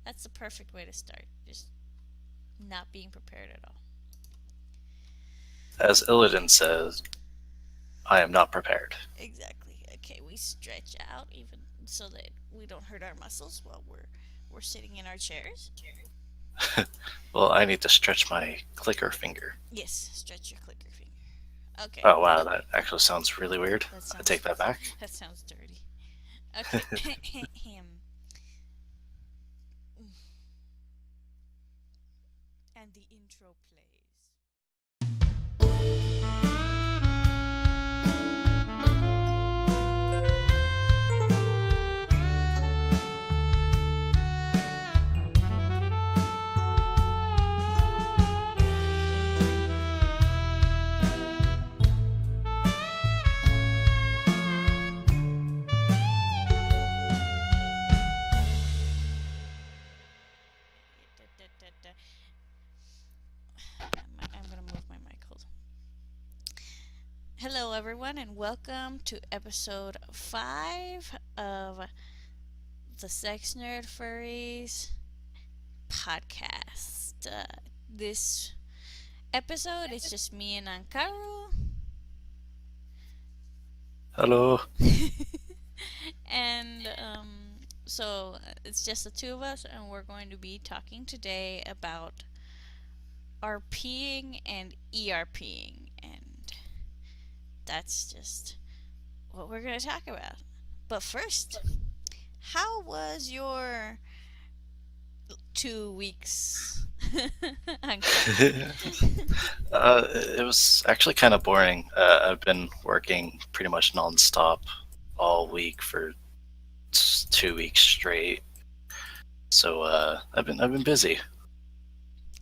That's the perfect way to start. Just not being prepared at all. As Illidan says, I am not prepared. Exactly. Okay, we stretch out even so that we don't hurt our muscles while we're sitting in our chairs. Well, I need to stretch my clicker finger. Yes, stretch your clicker finger. Okay. Oh wow, that actually sounds really weird. That I sounds take that back. that sounds dirty. Okay. And the intro plays. I'm gonna move my mic. Hold. Hello, everyone, and welcome to episode 5 of the Sexnerd.furries podcast. This episode is just me and Ankaru. Hello. and so it's just the two of us, and we're going to be talking today about RPing and ERPing, and that's just what we're going to talk about. But first, how was your 2 weeks? It was actually kind of boring. I've been working pretty much nonstop all week for 2 weeks straight. So I've been busy,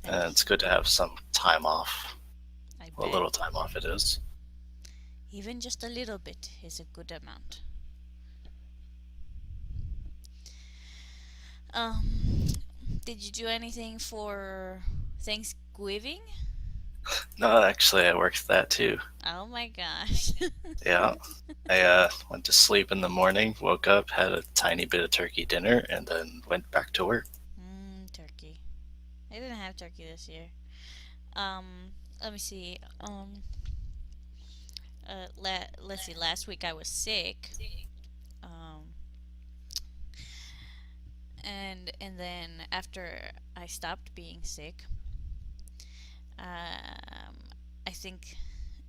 and it's good to have some time off. I A bet. little time off it is. Even just a little bit is a good amount. Um, did you do anything for Thanksgiving? No, actually, I worked that too. Oh my gosh. Yeah, I went to sleep in the morning, woke up, had a tiny bit of turkey dinner, and then went back to work. Turkey. I didn't have turkey this year. Let me see. Let's see. Last week I was sick. Um, and then after I stopped being sick, I think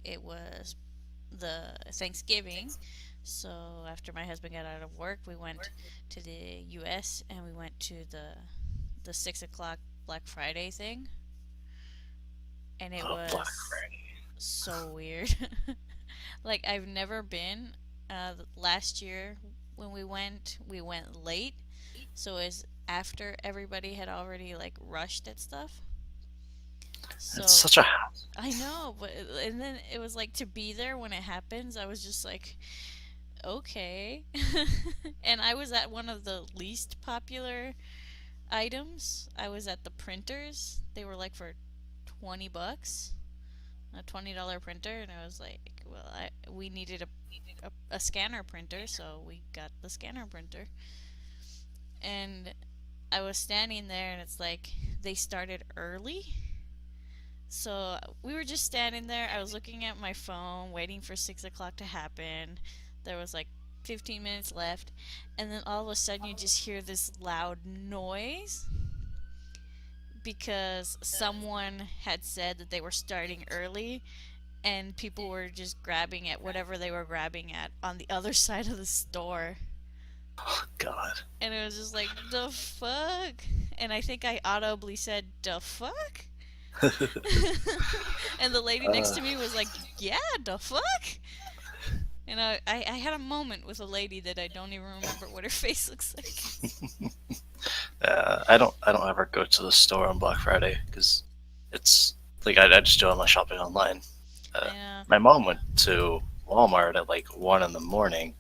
it was the Thanksgiving. So after my husband got out of work, we went to the U.S. and we went to the 6 o'clock Black Friday thing, and it Oh, Black was Friday. so weird. Like I've never been. Last year when we went late, so it's after everybody had already like rushed at stuff. It's So such a I know, but and then it was like to be there when it happens. I was just like, okay. And I was at one of the least popular items. I was at the printers. They were like for $20, a $20 printer, and I was like, well, we needed a scanner printer, so we got the scanner printer. And I was standing there, and it's like they started early. So we were just standing there. I was looking at my phone, waiting for 6 o'clock to happen. There was like 15 minutes left, and then all of a sudden you just hear this loud noise because someone had said that they were starting early, and people were just grabbing at whatever they were grabbing at on the other side of the store. God. And it was just like, the fuck? And I think I audibly said, the fuck? And the lady next uh, to me was like, yeah, the fuck? And I had a moment with a lady that I don't even remember what her face looks like. I don't ever go to the store on Black Friday because it's like I just do all my shopping online. Uh, I know. my mom went to Walmart at like 1 in the morning,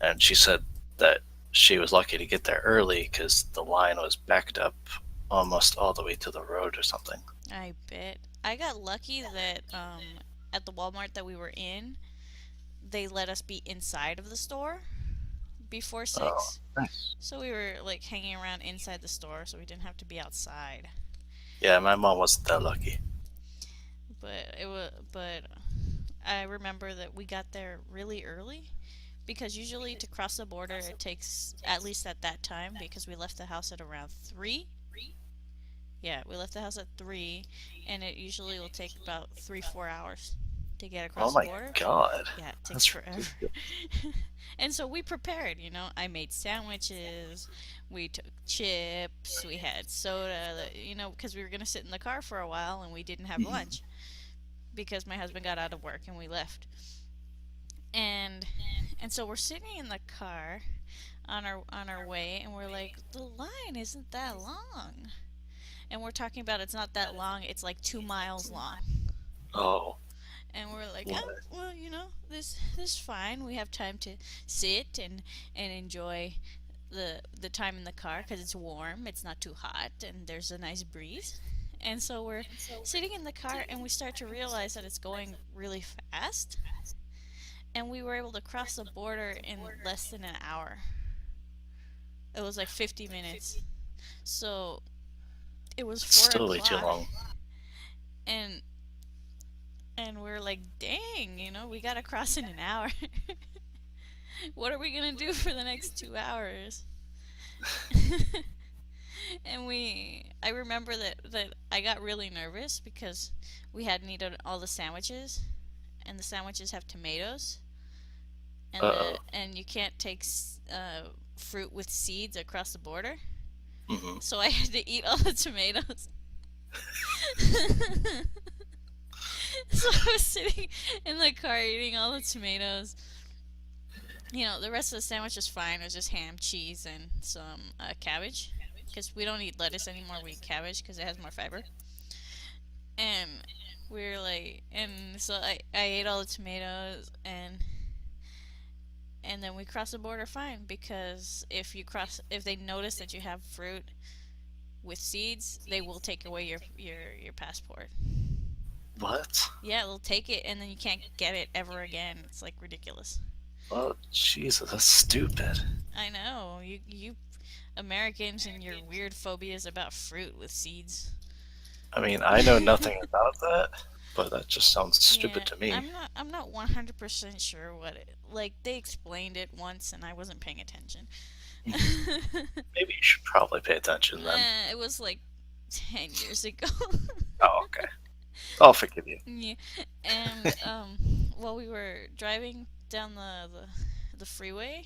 and she said that she was lucky to get there early because the line was backed up almost all the way to the road or something. I bet. I got lucky that at the Walmart that we were in, they let us be inside of the store. before Oh, 6. nice. So we were like hanging around inside the store so we didn't have to be outside. Yeah, my mom wasn't that lucky. But I remember that we got there really early because usually to cross the border it takes at least at that time because we left the house at around 3. Yeah, we left the house at 3 and it usually will take about 3-4 hours to get Oh across the my border. god, Yeah, it takes that's forever. ridiculous. And so we prepared, I made sandwiches, we took chips, we had soda, because we were going to sit in the car for a while and we didn't have Mhm. lunch because my husband got out of work and we left. And and so we're sitting in the car on our way and we're like, the line isn't that long. And we're talking about it's not that long, it's like 2 miles long. Oh, And we're like, what? oh, well, this is fine. We have time to sit and enjoy the time in the car because it's warm, it's not too hot, and there's a nice breeze. And so we're sitting in the car and we start to realize that it's going really fast. And we were able to cross the border in less than an hour. It was like 50 minutes. So it was It's 4 still way too o'clock. long. And and we're like, dang, we gotta cross in an hour. What are we gonna do for the next 2 hours? I remember that I got really nervous because we hadn't eaten all the sandwiches, and the sandwiches have tomatoes, Uh and you can't take fruit with seeds across the border. oh. Hmm. So I had to eat all the tomatoes. So I was sitting in the car eating all the tomatoes. The rest of the sandwich was fine. It was just ham, cheese, and some cabbage. Because we don't eat lettuce anymore, we eat cabbage because it has more fiber. And we were like, and so I ate all the tomatoes, and then we crossed the border fine because if they notice that you have fruit with seeds, they will take away your passport. What? Yeah, they'll take it and then you can't get it ever again. It's like ridiculous. Oh, Jesus, that's stupid. I know. You Americans and your weird phobias about fruit with seeds. I mean, I know nothing about that, but that just sounds stupid Yeah, to me. I'm not 100% sure what it like they explained it once and I wasn't paying attention. Mhm. Maybe you should probably pay attention then. It was like 10 years ago. Oh, okay. I'll forgive you. Yeah. And while we were driving down the freeway,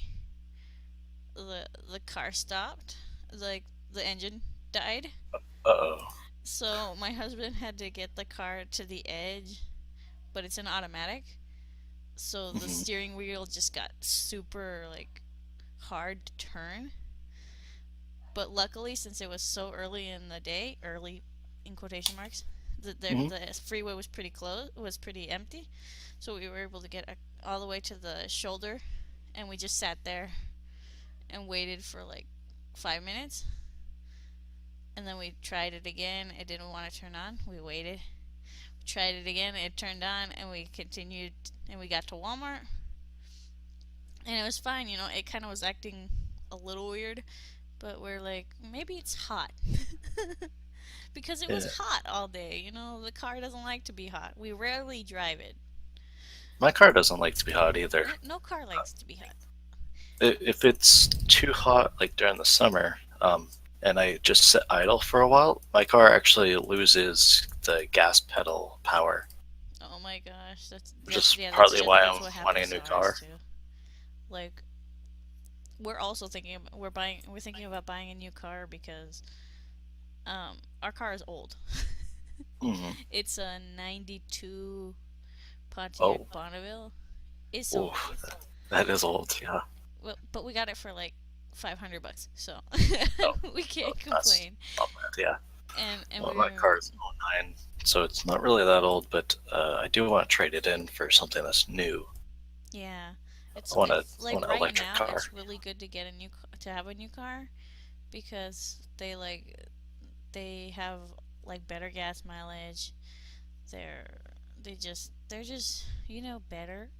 the car stopped. Like the engine died. Uh-oh. So my husband had to get the car to the edge, but it's an automatic. So the Hmm. steering wheel just got super like hard to turn. But luckily, since it was so early in the day, early in quotation marks, Hmm. the freeway was pretty close, was pretty empty. So we were able to get all the way to the shoulder, and we just sat there and waited for like 5 minutes. And then we tried it again. It didn't want to turn on. We waited. We tried it again. It turned on, and we continued. And we got to Walmart, and it was fine. It kind of was acting a little weird, but we're like, maybe it's hot. Because it was Yeah. hot all day. The car doesn't like to be hot. We rarely drive it. My car doesn't like to be hot either. No car likes to be hot. If it's too hot, like during the summer, and I just sit idle for a while, my car actually loses the gas pedal power, Oh my gosh, that's which that's is yeah, partly why that's I'm what wanting a happens to new ours car. too. Like we're also thinking we're thinking about buying a new car because our car is old. Hmm. It's a 92 Pontiac Oh, Bonneville. It's ooh, old. that is old. Yeah. Well, but we got it for like $500, so Oh, we oh, can't that's complain. not bad. Yeah. And Well, we my were car is an '09, so it's not really that old, but I do want to trade it in for something that's new. Yeah, I want a it's I like want an right electric now car. it's really good to get a to have a new car because they have like better gas mileage. They're they're just, better.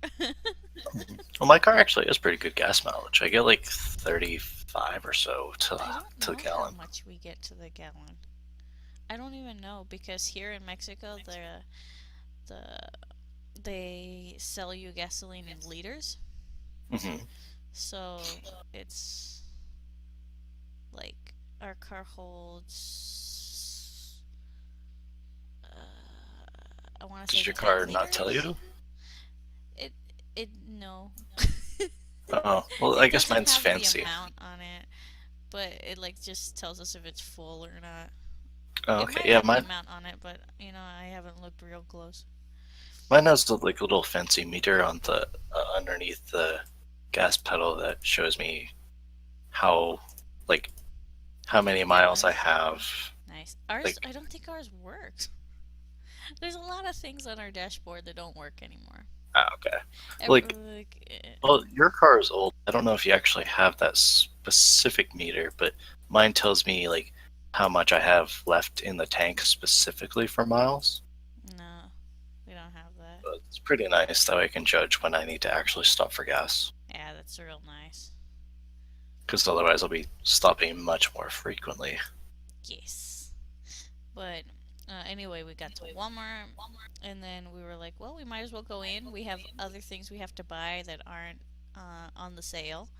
Well, my car actually has pretty good gas mileage. I get like 35 or so I don't to the know how gallon. much we get to the gallon. I don't even know because here in Mexico, the they sell you gasoline in liters. Hmm. So it's like our car holds, I want to say Does your 10 car not tell liters. you? It it no. Oh, well, I It guess doesn't mine's have the fancy. amount on it, but it like just tells us if it's full or not. Oh, It okay. might Yeah, have the mine amount on it, but I haven't looked real close. mine has like a little fancy meter on the underneath the gas pedal that shows me how like how many miles I Gallons. have. Nice. Ours, Like, I don't think ours works. There's a lot of things on our dashboard that don't work anymore. okay. Ev- Like, like, well, your car is old. I don't know if you actually have that specific meter, but mine tells me like how much I have left in the tank specifically for miles. no, we don't have that. But it's pretty nice that way I can judge when I need to actually stop for gas. Yeah, that's real nice. Because otherwise, I'll be stopping much more frequently. Yes. But anyway, we got to Walmart, and then we were like, well, we might as well go in. We have other things we have to buy that aren't on the sale.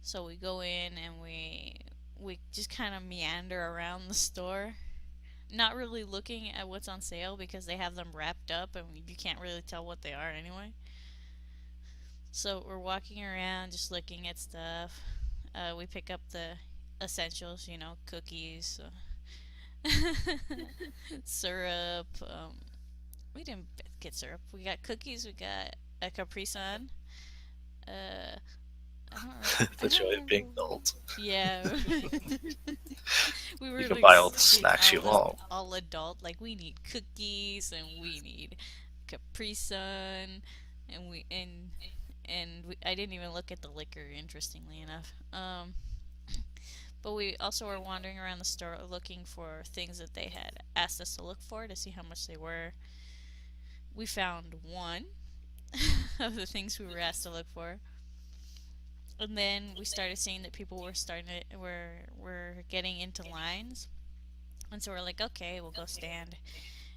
So we go in and we just kind of meander around the store, not really looking at what's on sale because they have them wrapped up and you can't really tell what they are anyway. So we're walking around just looking at stuff. We pick up the essentials, cookies, syrup. We didn't get syrup. We got cookies. We got a Capri Sun. Uh, I The don't joy of remember. being old. Yeah, we You were can like buy all the being snacks you want. all adult. Like we need cookies and we need Capri Sun, and I didn't even look at the liquor. Interestingly enough, but we also were wandering around the store looking for things that they had asked us to look for to see how much they were. We found one of the things we were asked to look for, and then we started seeing that people were getting into lines, and so we're like, okay, we'll go stand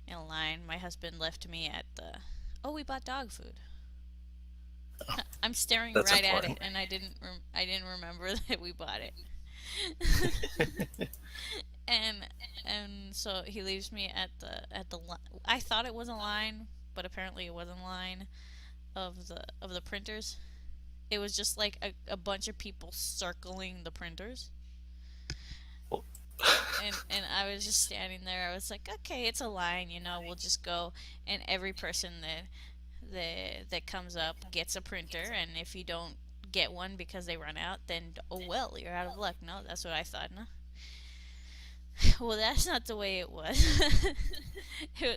in a line. My husband left me at the. Oh, we bought dog food. I'm staring That's right at it, important. and I didn't remember that we bought it. and and so he leaves me at the I thought it was a line, but apparently it wasn't a line of the printers. It was just like a bunch of people circling the printers. Well, And I was just standing there. I was like, okay, it's a line, we'll just go, and every person that comes up gets a printer, and if you don't get one because they run out, then oh well, you're out of luck. No, that's what I thought. No, well, that's not the way it was.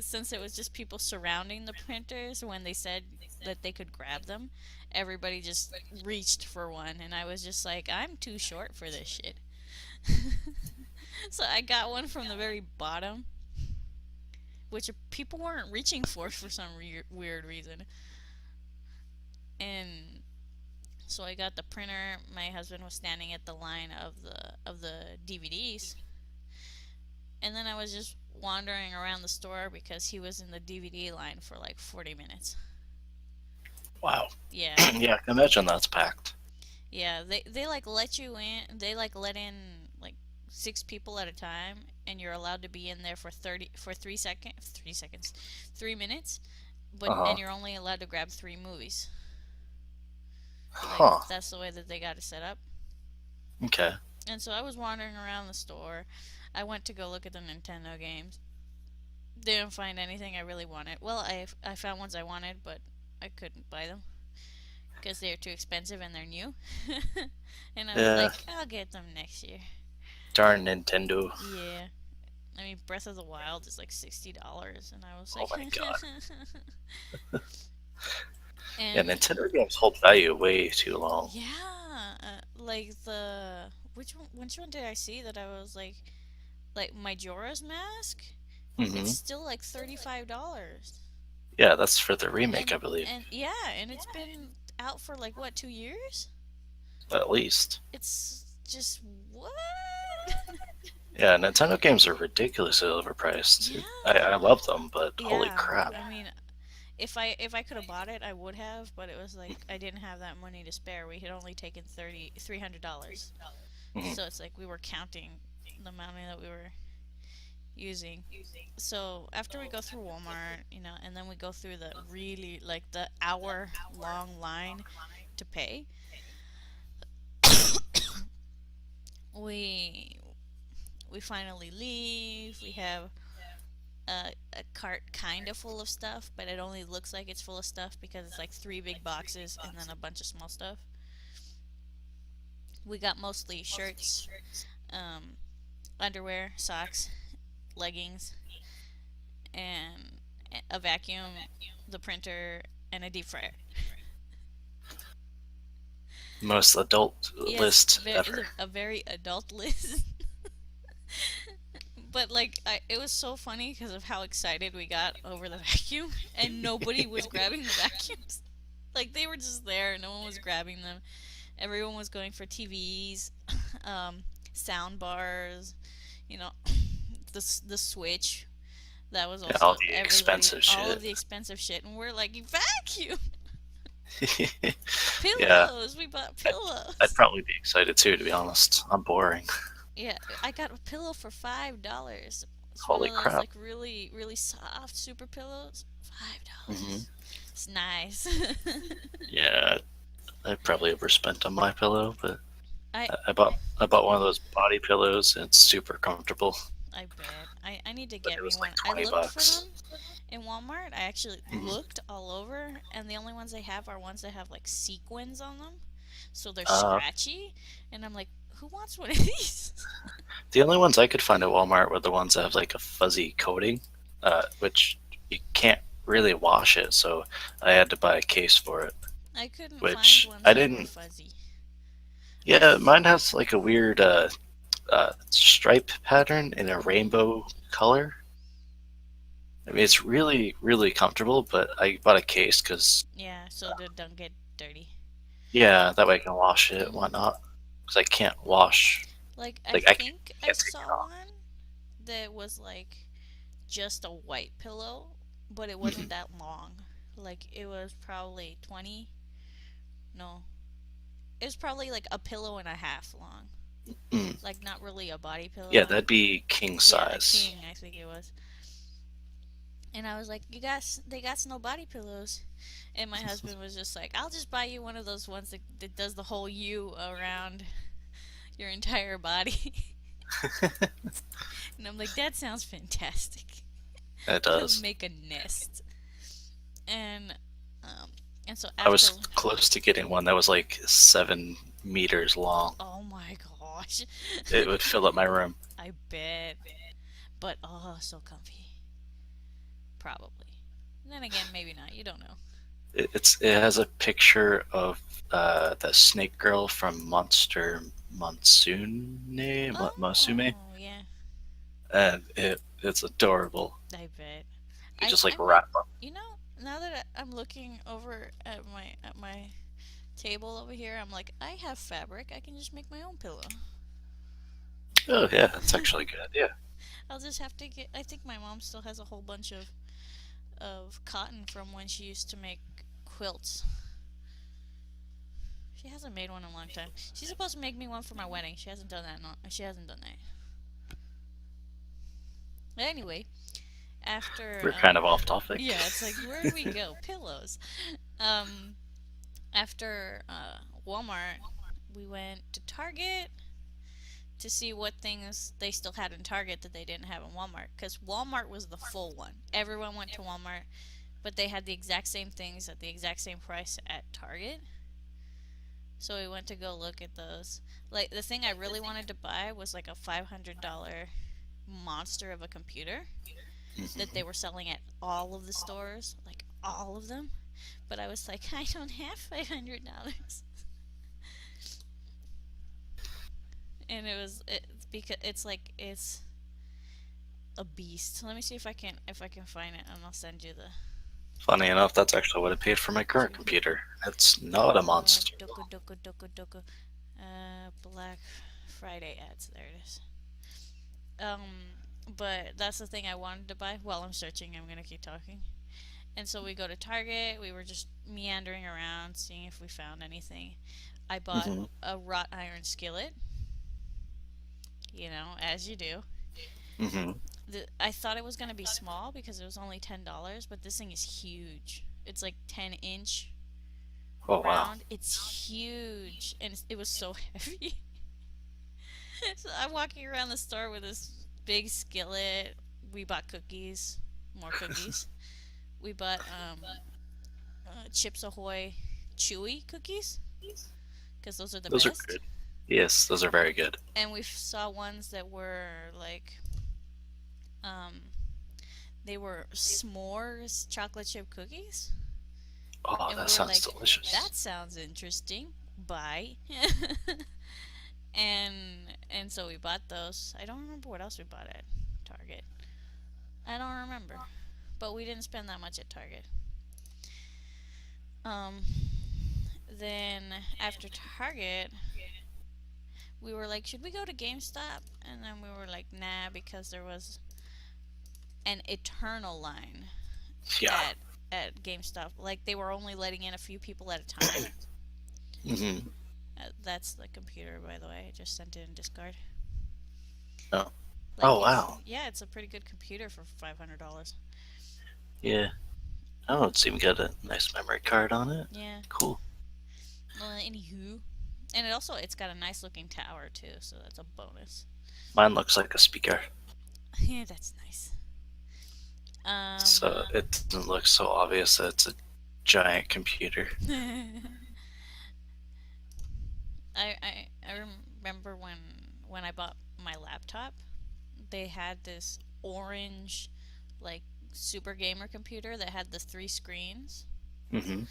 Since it was just people surrounding the printers when they said that they could grab them, everybody just reached for one, and I was just like, I'm too short for this shit. So I got one from the very bottom, which people weren't reaching for some weird reason. And so I got the printer. My husband was standing at the line of the DVDs, and then I was just wandering around the store because he was in the DVD line for like 40 minutes. wow. Yeah. Yeah, I can imagine that's packed. Yeah, they like let you in. They like let in like 6 people at a time, and you're allowed to be in there for 3 seconds, 3 minutes. But Uh huh. and you're only allowed to grab 3 movies. Like Huh. that's the way that they got it set up. Okay. And so I was wandering around the store. I went to go look at the Nintendo games. Didn't find anything I really wanted. Well, I found ones I wanted, but I couldn't buy them because they're too expensive and they're new. And I was Yeah. like, I'll get them next year. Darn Nintendo. Yeah. I mean, Breath of the Wild is like $60, and I was Oh like, my god. Yeah, and Nintendo games hold value way too long. yeah, like which one did I see that I was like Majora's Mask? It's Hmm. still like $35. Yeah, that's for the remake, I And believe. and yeah, and it's been out for like what, 2 years? At least. It's just what? Yeah, Nintendo games are ridiculously overpriced. I Yeah. love them, but holy Yeah. crap. I mean, if I could have bought it, I would have, but it was like I didn't have that money to spare. We had only taken $300. Mhm. So it's like we were counting the money that we were using. So after we go through Walmart, and then we go through the really like the hour long line to pay, we we finally leave. We have a cart kind of full of stuff, but it only looks like it's full of stuff because it's like three big boxes and then a bunch of small stuff. We got mostly shirts, um, underwear, socks, leggings, and a vacuum, the printer, and a deep fryer. Most adult Yes, list ever. a very adult list. But like, it was so funny because of how excited we got over the vacuum, and nobody was grabbing the vacuums. Like they were just there, no one was grabbing them. Everyone was going for TVs, um, sound bars, you know, the Switch. That was Yeah, all also the everybody, expensive all of shit. the expensive shit, and we're like, vacuum Yeah, pillows. We bought I'd pillows. probably be excited too, to be honest. I'm boring. Yeah, I got a pillow for $5. It's one Holy of those crap. like really, really soft super pillows. Hmm. $5. It's nice. Yeah, I probably overspent on my pillow, but I I bought one of those body pillows and it's super comfortable, I bet I need to but get it me was like one. I 20 looked for bucks. them in Walmart. I actually Mhm. looked all over, and the only ones they have are ones that have like sequins on them, so they're Uh, scratchy. And I'm like, who wants one of these? the only ones I could find at Walmart were the ones that have like a fuzzy coating, which you can't really wash it, so I had to buy a case for it, I couldn't find which ones I that were didn't. fuzzy. Yeah, mine has like a weird stripe pattern in a rainbow color. I mean, it's really, really comfortable, but I bought a case because, Yeah, so they don't get dirty. yeah, that way I can wash it and Hmm. whatnot. Because I can't wash, Like I like, I can't, think I can't take it saw off. one that was like just a white pillow, but it wasn't Mhm. that long. Like it was probably 20. No, it was probably like a pillow and a half long. Mm. Like not really a body Yeah, pillow. that'd be king Yeah, a size. king, I think it was. And I was like, "You guys, they got no body pillows." And my husband was just like, "I'll just buy you one of those ones that does the whole U around your entire body." And I'm like, "That sounds fantastic." It It'll does. make a nest. And um and so I was after, close to getting one that was like 7 meters long. oh my gosh. It would fill up my room. I bet. But oh, so comfy. Probably. And then again, maybe not. You don't know. It has a picture of the snake girl from Monster Monsume, Masume, Oh, yeah. and it's adorable. I bet. You just I like might, wrap them. now that I'm looking over at my table over here, I'm like, I have fabric. I can just make my own pillow. Oh yeah, that's actually a good idea. I'll just have to get. I think my mom still has a whole bunch of cotton from when she used to make quilts. She hasn't made one in a long time. She's supposed to make me one for my wedding. She hasn't done that. No, she hasn't done that. But anyway, after We're kind of off topic. yeah, it's like where do we go? Pillows. Um, after Walmart, we went to Target to see what things they still had in Target that they didn't have in Walmart. Because Walmart was the full one. Everyone went to Walmart, but they had the exact same things at the exact same price at Target. So we went to go look at those. Like the thing I really wanted to buy was like a $500 monster of a computer that Mhm. they were selling at all of the stores, like all of them. But I was like, I don't have $500, and it's because it's a beast. Let me see if I can find it, and I'll send you Funny enough, that's actually what I paid for my current Two. computer. It's not a monster. Doku doku doku doku. Black Friday ads. There it is. But that's the thing I wanted to buy. While I'm searching, I'm gonna keep talking. And so we go to Target. We were just meandering around, seeing if we found anything. I bought Hmm. a wrought iron skillet. As you do. Hmm. I thought it was gonna be small because it was only $10, but this thing is huge. It's like 10-inch Oh wow, round. It's huge, and it was so heavy. So I'm walking around the store with this big skillet. We bought cookies, more cookies. We bought Chips Ahoy chewy cookies because those are the those are best. good. Yes, those are very good. And we saw ones that were like um they were s'mores chocolate chip cookies, Oh, and that we're sounds like, delicious. that sounds interesting. Bye. And so we bought those. I don't remember what else we bought at Target. I don't remember, but we didn't spend that much at Target. Um, then after Target, we were like, should we go to GameStop? And then we were like, nah, because there was an eternal line Yeah. at GameStop. Like they were only letting in a few people at a time. Hmm. That's the computer, by the way. I just sent it in Discord. Oh. Like Oh it's wow. yeah, it's a pretty good computer for $500. Yeah. Oh, it's even got a nice memory card on it. Yeah. Cool. Anywho, and it's got a nice looking tower too, so that's a bonus. Mine looks like a speaker, Yeah, that's nice. Um, so it doesn't look so obvious that it's a giant computer. I remember when I bought my laptop, they had this orange, like super gamer computer that had the three screens, Hmm.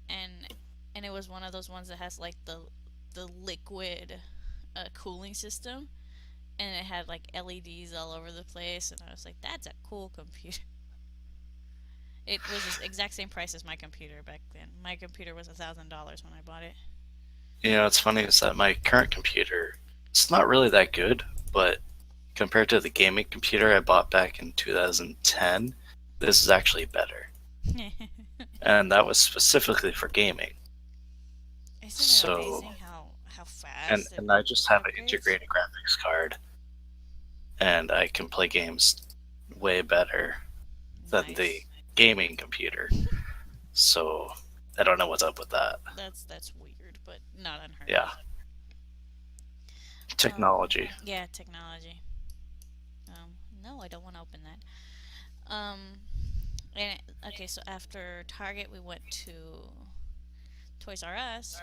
and it was one of those ones that has like the liquid cooling system, and it had like LEDs all over the place, and I was like, that's a cool computer. It was the exact same price as my computer back then. My computer was $1,000 when I bought it. You know, what's funny is that my current computer, it's not really that good, but compared to the gaming computer I bought back in 2010, this is actually better. And that was specifically for gaming. Isn't it So, amazing how and fast it and I just have an upgrades? integrated graphics card, and I can play games way better than the Nice. gaming computer. So, I don't know what's up with that. That's weird, but not unheard Yeah, of. technology. Yeah, technology. No, I don't want to open that. And okay, so after Target, we went to Toys R Us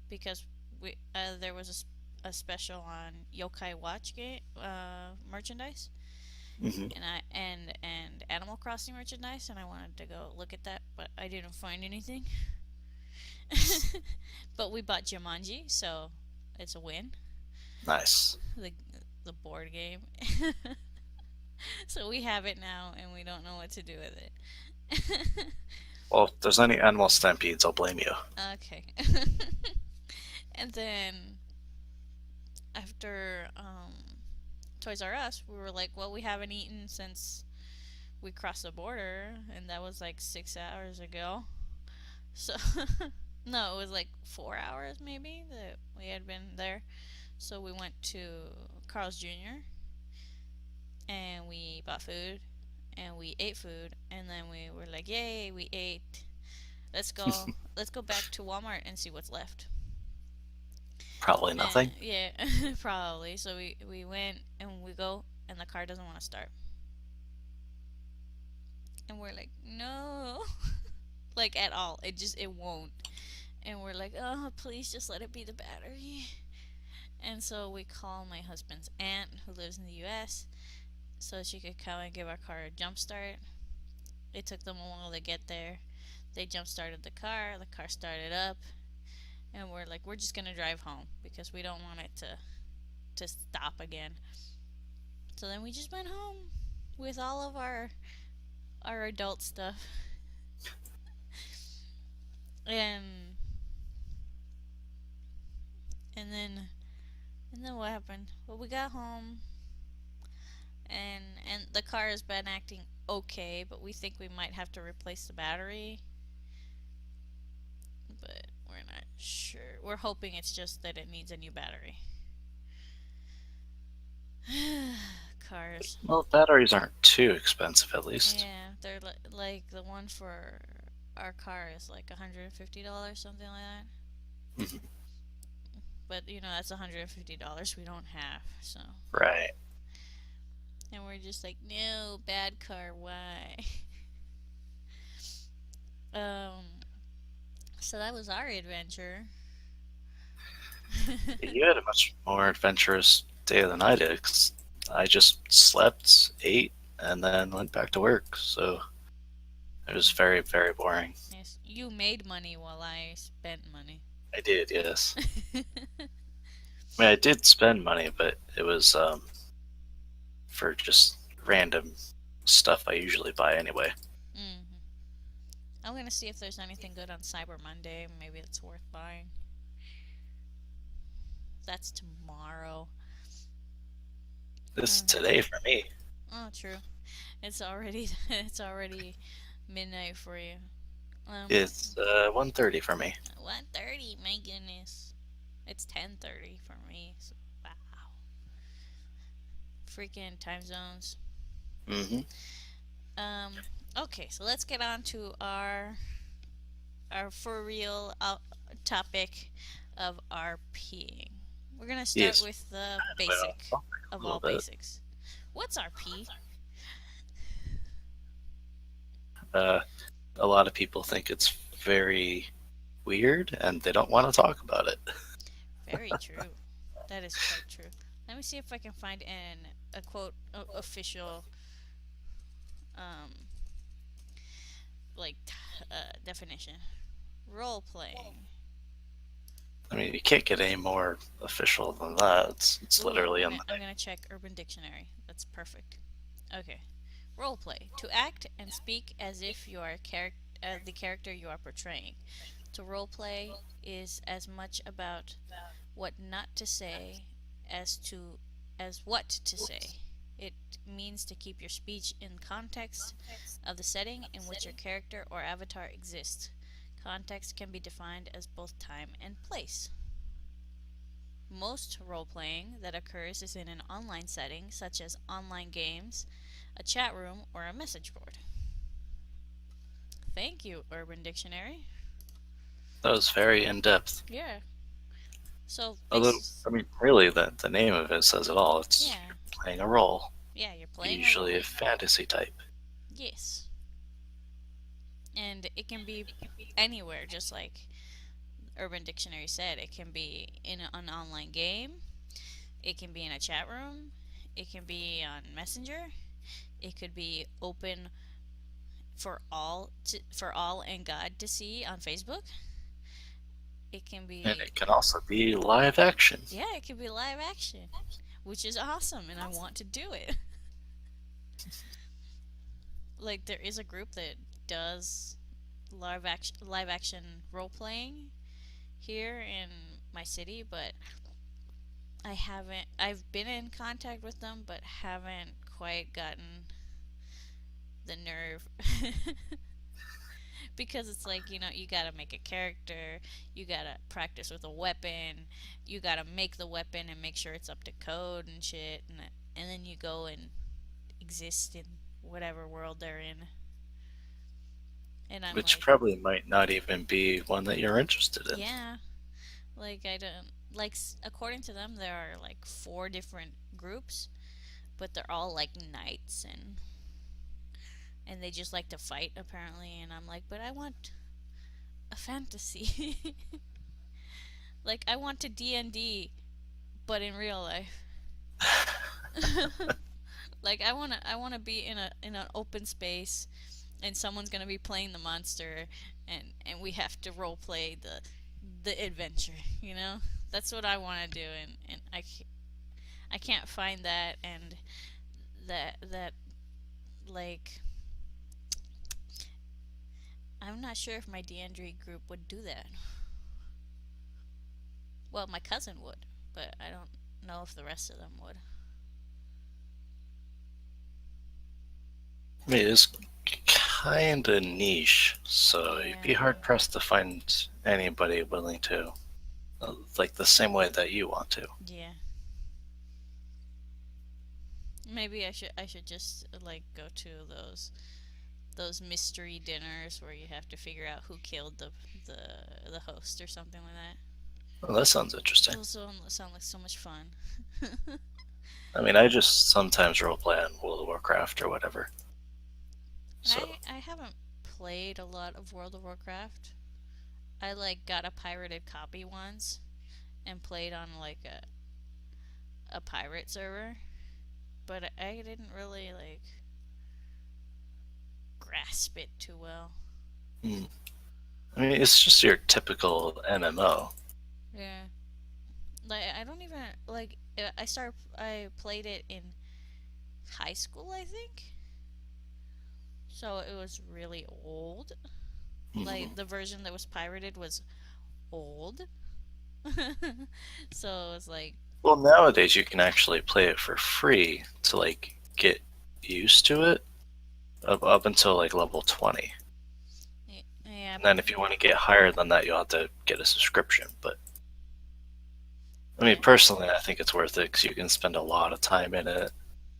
because there was a special on Yokai Watch game merchandise, Hmm. and Animal Crossing merchandise, and I wanted to go look at that, but I didn't find anything. But we bought Jumanji, so it's a win. Nice. The the board game. So we have it now, and we don't know what to do with it. Well, if there's any animal stampedes, I'll blame you. Okay. And then after Toys R Us, we were like, well, we haven't eaten since we crossed the border, and that was like 6 hours ago. So, no, it was like 4 hours maybe that we had been there. So we went to Carl's Jr. and we bought food and we ate food, and then we were like, yay, we ate. Let's go back to Walmart and see what's left. Probably And nothing. yeah, probably. So we went and we go, and the car doesn't want to start. And we're like, no. Like at all. It won't. And we're like, oh, please just let it be the battery. And so we call my husband's aunt who lives in the US so she could come and give our car a jump start. It took them a while to get there. They jump started the car started up, and we're like, we're just gonna drive home because we don't want it to stop again. So then we just went home with all of our adult stuff. And and then and then what happened? Well, we got home and the car has been acting okay, but we think we might have to replace the battery, but we're not sure. We're hoping it's just that it needs a new battery. Cars. Well, batteries aren't too expensive, at least. Yeah, they're like the one for our car is like $150, something like that. Mhm. But that's $150 we don't have. So, Right. and we're just like, no, bad car, why? um. So that was our adventure. You had a much more adventurous day than I did, 'cause I just slept, ate, and then went back to work. So it was very, very boring. Yes, you made money while I spent money. I did, yes. I mean, I did spend money, but it was for just random stuff I usually buy anyway. hmm I'm gonna see if there's anything good on Cyber Monday. Maybe it's worth buying. That's tomorrow. This is Uh, today for me. oh, true. It's already it's already midnight for you. Um, It's 1:30 for me. 1:30. My goodness, it's 10:30 for me. So, wow, freaking time zones. Hmm. Um, okay, so let's get on to our for real topic of RPing. We're gonna start Yes. with the Well, basic a of little all bit. basics. What's RP? Uh, a lot of people think it's very weird, and they don't want to talk about it. Very true. That is quite true. Let me see if I can find an a quote official um like definition. Role playing. I mean, you can't get any more official than that. It's Ooh, literally in I'm the gonna check Urban Dictionary. That's perfect. Okay. Role play. To act and speak as if you are the character you are portraying. To role play is as much about what not to say as to as what to say. It means to keep your speech in context of the setting in which your character or avatar exists. Context can be defined as both time and place. Most role playing that occurs is in an online setting, such as online games, a chat room, or a message board. Thank you, Urban Dictionary. That was very in depth. Yeah. So Although, this, I mean, really, the name of it says it all. It's yeah, you're playing a role, yeah, you're playing a usually a role. fantasy type. Yes. And it can be anywhere, just like Urban Dictionary said. It can be in an online game, it can be in a chat room, it can be on Messenger, it could be open for all and God to see on Facebook. It can And be it can also be live action. yeah, it could be live action, which is awesome and I want to do it. Like there is a group that does live action role playing here in my city, but I've been in contact with them but haven't quite gotten the nerve because it's like, you got to make a character, you got to practice with a weapon, you got to make the weapon and make sure it's up to code and shit, and then you go and exist in whatever world they're in. And I'm Which like, probably might not even be one that you're interested in. yeah, like I don't like according to them there are like four different groups, but they're all like knights and they just like to fight apparently, and I'm like, but I want a fantasy. Like I want to D&D but in real life. Like I want to be in an open space and someone's going to be playing the monster and we have to role play the adventure. That's what I want to do, and I can't find that, and that like I'm not sure if my D&D group would do that. Well, my cousin would, but I don't know if the rest of them would. I mean, it's kind of niche, so you'd Yeah, be hard pressed to find anybody willing to, like the same way that you want to. yeah. Maybe I should just like go to those mystery dinners where you have to figure out who killed the host or something like that. Well, that sounds interesting. Those sound like so much fun. I mean, I just sometimes roleplay on World of Warcraft or whatever. So, I haven't played a lot of World of Warcraft. I like got a pirated copy once and played on like a pirate server, but I didn't really like grasp it too well. hmm. I mean, it's just your typical MMO. Yeah. Like I don't even like I played it in high school, I think. So it was really old. Hmm. Like the version that was pirated was old. So it was like Well, nowadays you can actually play it for free to like get used to it up until like level 20. yeah, And then if you want to get higher than that, you'll have to get a subscription. But I mean, yeah. personally, I think it's worth it because you can spend a lot of time in it.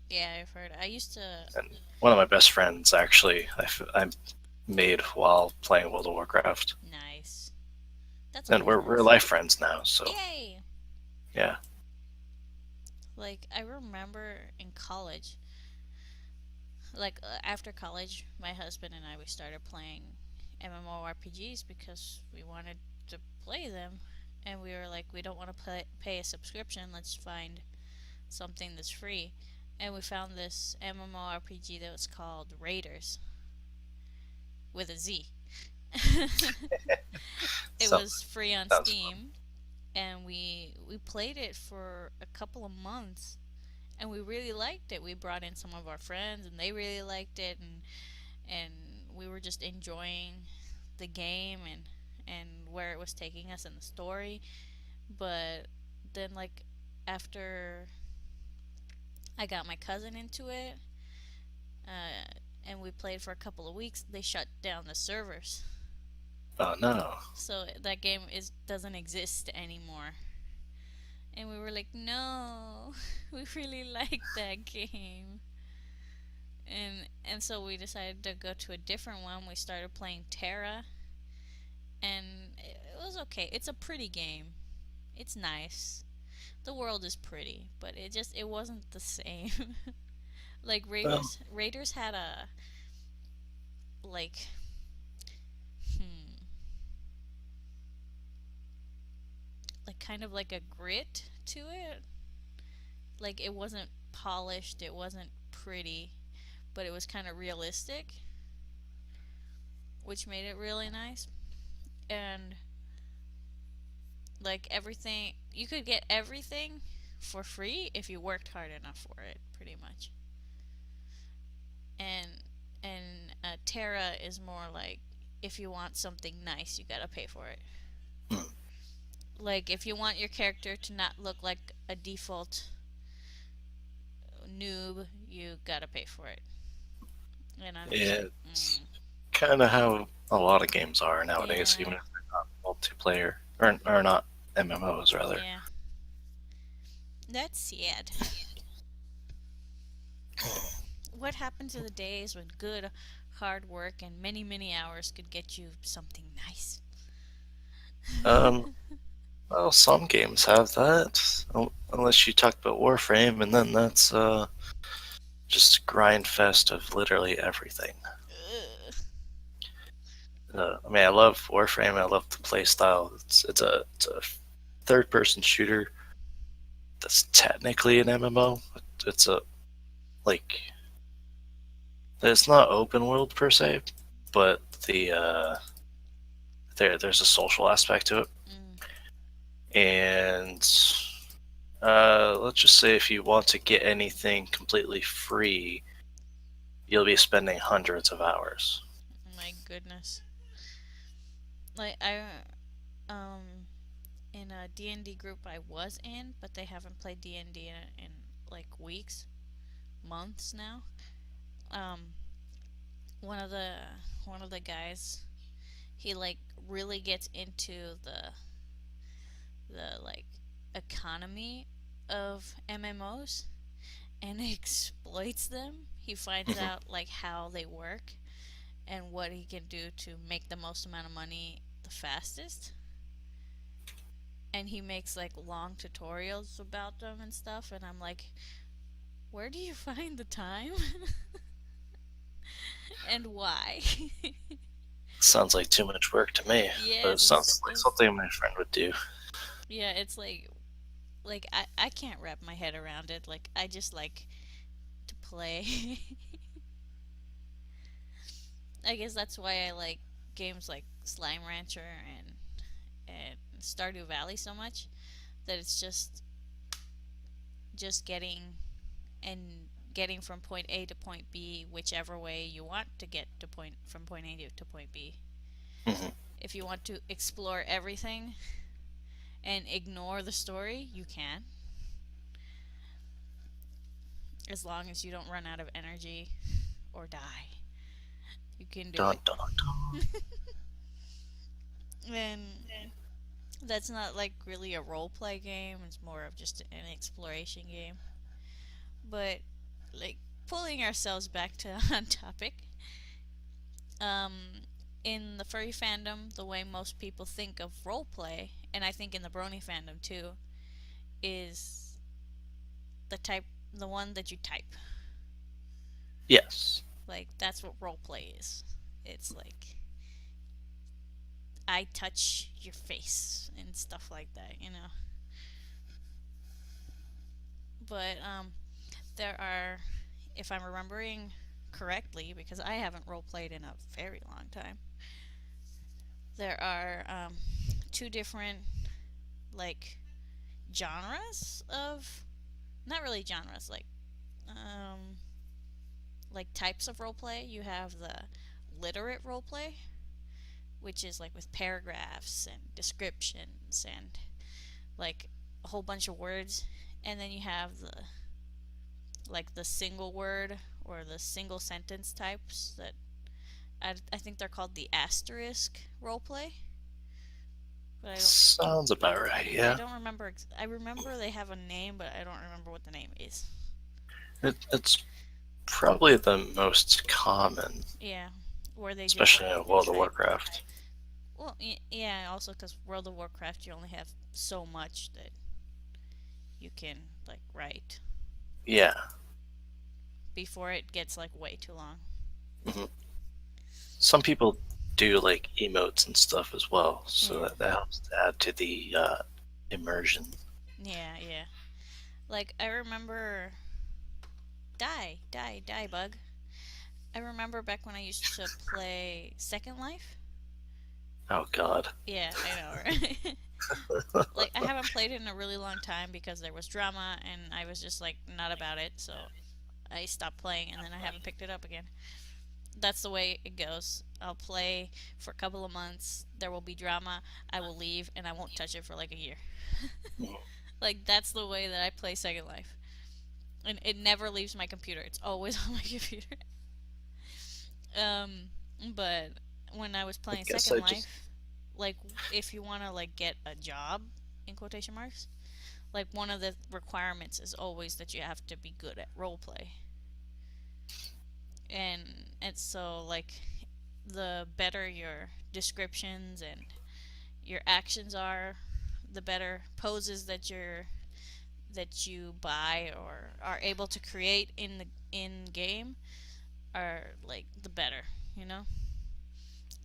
Yeah, I've heard. I used to And one of my best friends actually, I made while playing World of Warcraft. nice. That's And always we're nice. life friends now, so Yay! yeah. Like I remember in college, like after college, my husband and I we started playing MMORPGs because we wanted to play them, and we were like, we don't want to pay a subscription. Let's find something that's free, and we found this MMORPG that was called Raiders with a Z. It So was free on sounds fun. Steam, and we played it for a couple of months, and we really liked it. We brought in some of our friends, and they really liked it, and we were just enjoying the game and where it was taking us in the story. But then, like after I got my cousin into it, and we played for a couple of weeks, they shut down the servers. Oh no. So that game is doesn't exist anymore. And we were like, no, we really liked that game. And so we decided to go to a different one. We started playing Terra, and it was okay. It's a pretty game. It's nice. The world is pretty, but it wasn't the same. Like Well, Raiders had a like hmm like kind of like a grit to it. Like it wasn't polished, it wasn't pretty, but it was kind of realistic, which made it really nice. And like everything, you could get everything for free if you worked hard enough for it, pretty much. And Terra is more like if you want something nice, you gotta pay for it. hmm. Like if you want your character to not look like a default noob, you gotta pay for it. And I'm just like, It's kind of how a lot of games are nowadays, yeah, even if they're not multiplayer or not MMOs rather. yeah. That's sad. What happened to the days when good hard work and many, many hours could get you something nice? Um, well, some games have that, unless you talk about Warframe, and then that's just a grind fest of literally everything. Ugh. I mean, I love Warframe. I love the play style. It's a third person shooter that's technically an MMO. It's a like it's not open world per se, but there's a social aspect to it. Mm, And let's just say if you want to get anything completely free, you'll be spending hundreds of hours. my goodness. Like um in a D&D group I was in, but they haven't played D&D in like weeks, months now. Um one of the one of the guys, he like really gets into the like economy of MMOs and exploits them. He finds Mhm. out like how they work and what he can do to make the most amount of money the fastest. And he makes like long tutorials about them and stuff. And I'm like, where do you find the time and why? Sounds like too much work to me, but it Yes, sounds like something my friend would do. yeah, it's like I can't wrap my head around it. Like I just like to play. I guess that's why I like games like Slime Rancher and Stardew Valley so much, that it's just getting from point A to point B whichever way you want to get to point from point A to point B. Mhm. If you want to explore everything and ignore the story, you can, as long as you don't run out of energy or die. You can do Dun it. dun dun. And that's not like really a role play game, it's more of just an exploration game. But like pulling ourselves back to on topic, um in the furry fandom, the way most people think of role play, and I think in the brony fandom too, is the one that you type. Yes. Like that's what role play is. It's like I touch your face and stuff like that. But there are, if I'm remembering correctly, because I haven't role played in a very long time, there are two different like genres of, not really genres, um like types of role play. You have the literate role play, which is like with paragraphs and descriptions and like a whole bunch of words. And then you have the single word or the single sentence types that I think they're called the asterisk role play. But Sounds about right, I yeah. don't remember. I remember they have a name, but I don't remember what the name is. It's probably the most common, Yeah, where they just especially like in World of type. Warcraft. Well, yeah. Also, because World of Warcraft, you only have so much that you can like write Yeah. before it gets like way too long. hmm Some people do like emotes and stuff as well, so Yeah, that helps to add to the immersion. yeah. Like I remember, die, bug. I remember back when I used to play Second Life. Oh God. Yeah, I know, right? Like I haven't played it in a really long time because there was drama and I was just like not about it, so I stopped playing and then I haven't picked it up again. That's the way it goes. I'll play for a couple of months, there will be drama, I will leave and I won't touch it for like a year. Mhm. Like that's the way that I play Second Life. And it never leaves my computer. It's always on my computer. Um but when I was I playing guess Second I just Life, like if you want to like get a job in quotation marks, like one of the requirements is always that you have to be good at role play. And it's so like the better your descriptions and your actions are, the better poses that you buy or are able to create in the in game are like the better, you know?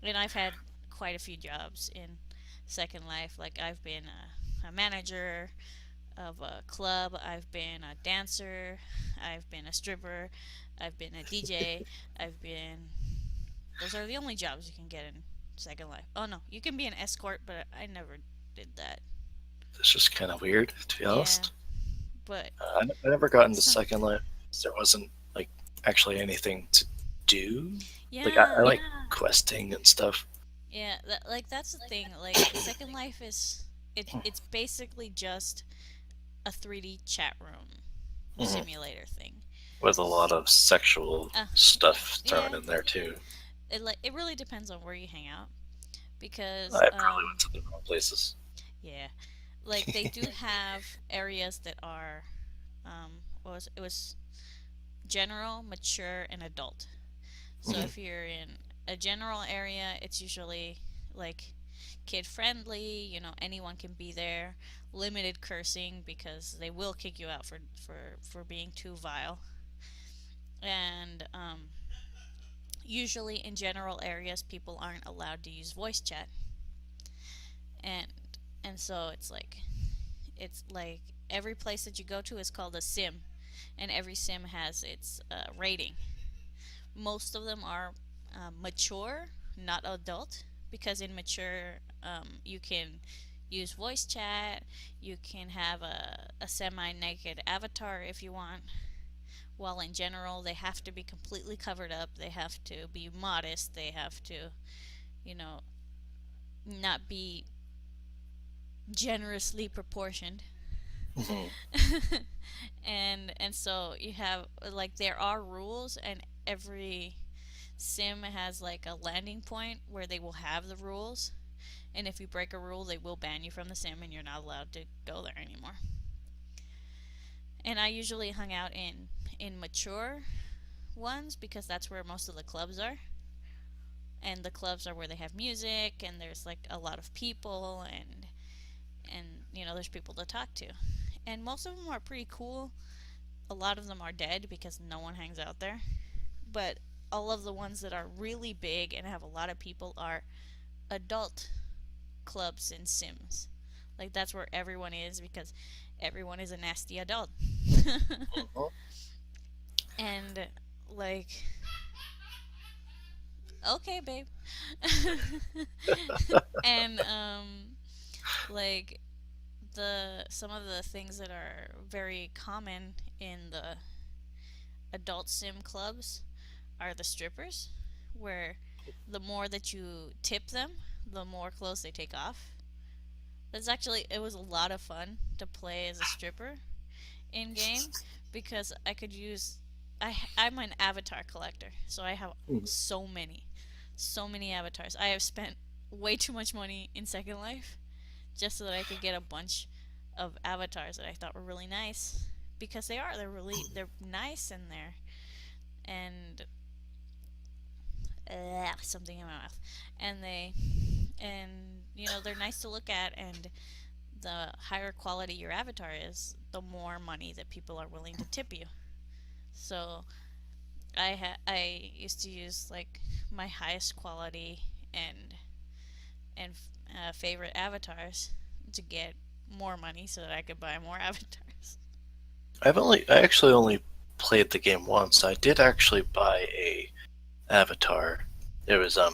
And I've had quite a few jobs in Second Life. Like I've been a manager of a club, I've been a dancer, I've been a stripper, I've been a DJ, I've been. Those are the only jobs you can get in Second Life. Oh no, you can be an escort, but I never did that. it's just kind of weird, to be Yeah, honest. but I never got into some. Second Life. There wasn't like actually anything to do. Like I Yeah, like questing and stuff. Yeah, like that's the thing. Like Second Life is it's basically just a 3D chat room Mhm. simulator thing. With a lot of sexual Uh, stuff thrown yeah, in there too. it really depends on where you hang out because I probably went to the wrong places. yeah, like they do have areas that are what was it was general, mature, and adult. So Mhm. if you're in a general area, it's usually like kid friendly, anyone can be there. Limited cursing because they will kick you out for being too vile. And usually in general areas, people aren't allowed to use voice chat. And so it's like every place that you go to is called a sim, and every sim has its rating. Most of them are mature, not adult, because in mature, you can use voice chat, you can have a semi naked avatar if you want. While in general, they have to be completely covered up, they have to be modest, they have to, you know, not be generously proportioned. Mhm. And so you have like there are rules, and every sim has like a landing point where they will have the rules, and if you break a rule they will ban you from the sim and you're not allowed to go there anymore. And I usually hung out in mature ones because that's where most of the clubs are, and the clubs are where they have music and there's like a lot of people, and there's people to talk to, and most of them are pretty cool. A lot of them are dead because no one hangs out there, but all of the ones that are really big and have a lot of people are adult clubs and sims. Like that's where everyone is because everyone is a nasty adult. Mhm. And like, okay, babe. And like the some of the things that are very common in the adult sim clubs are the strippers, where the more that you tip them, the more clothes they take off. It was a lot of fun to play as a stripper in game because I could use I'm an avatar collector, so I have Mhm. so many avatars. I have spent way too much money in Second Life just so that I could get a bunch of avatars that I thought were really nice, because they're nice, and and something in my mouth, and they're nice to look at, and the higher quality your avatar is, the more money that people are willing to tip you. So I used to use like my highest quality and and favorite avatars to get more money so that I could buy more avatars. I actually only played the game once. I did actually buy a avatar. It was a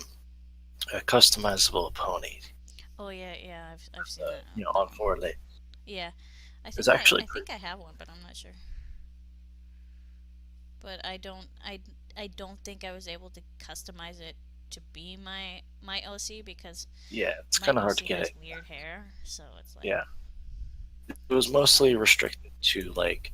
customizable pony. Oh yeah, yeah, I've seen that. On 4 days. Yeah, I It was think I actually I think pretty. I have one, but I'm not sure. But I don't think I was able to customize it to be my OC because Yeah, it's my kind of hard to OC get has it. weird hair, so it's like, Yeah, it was mostly restricted to like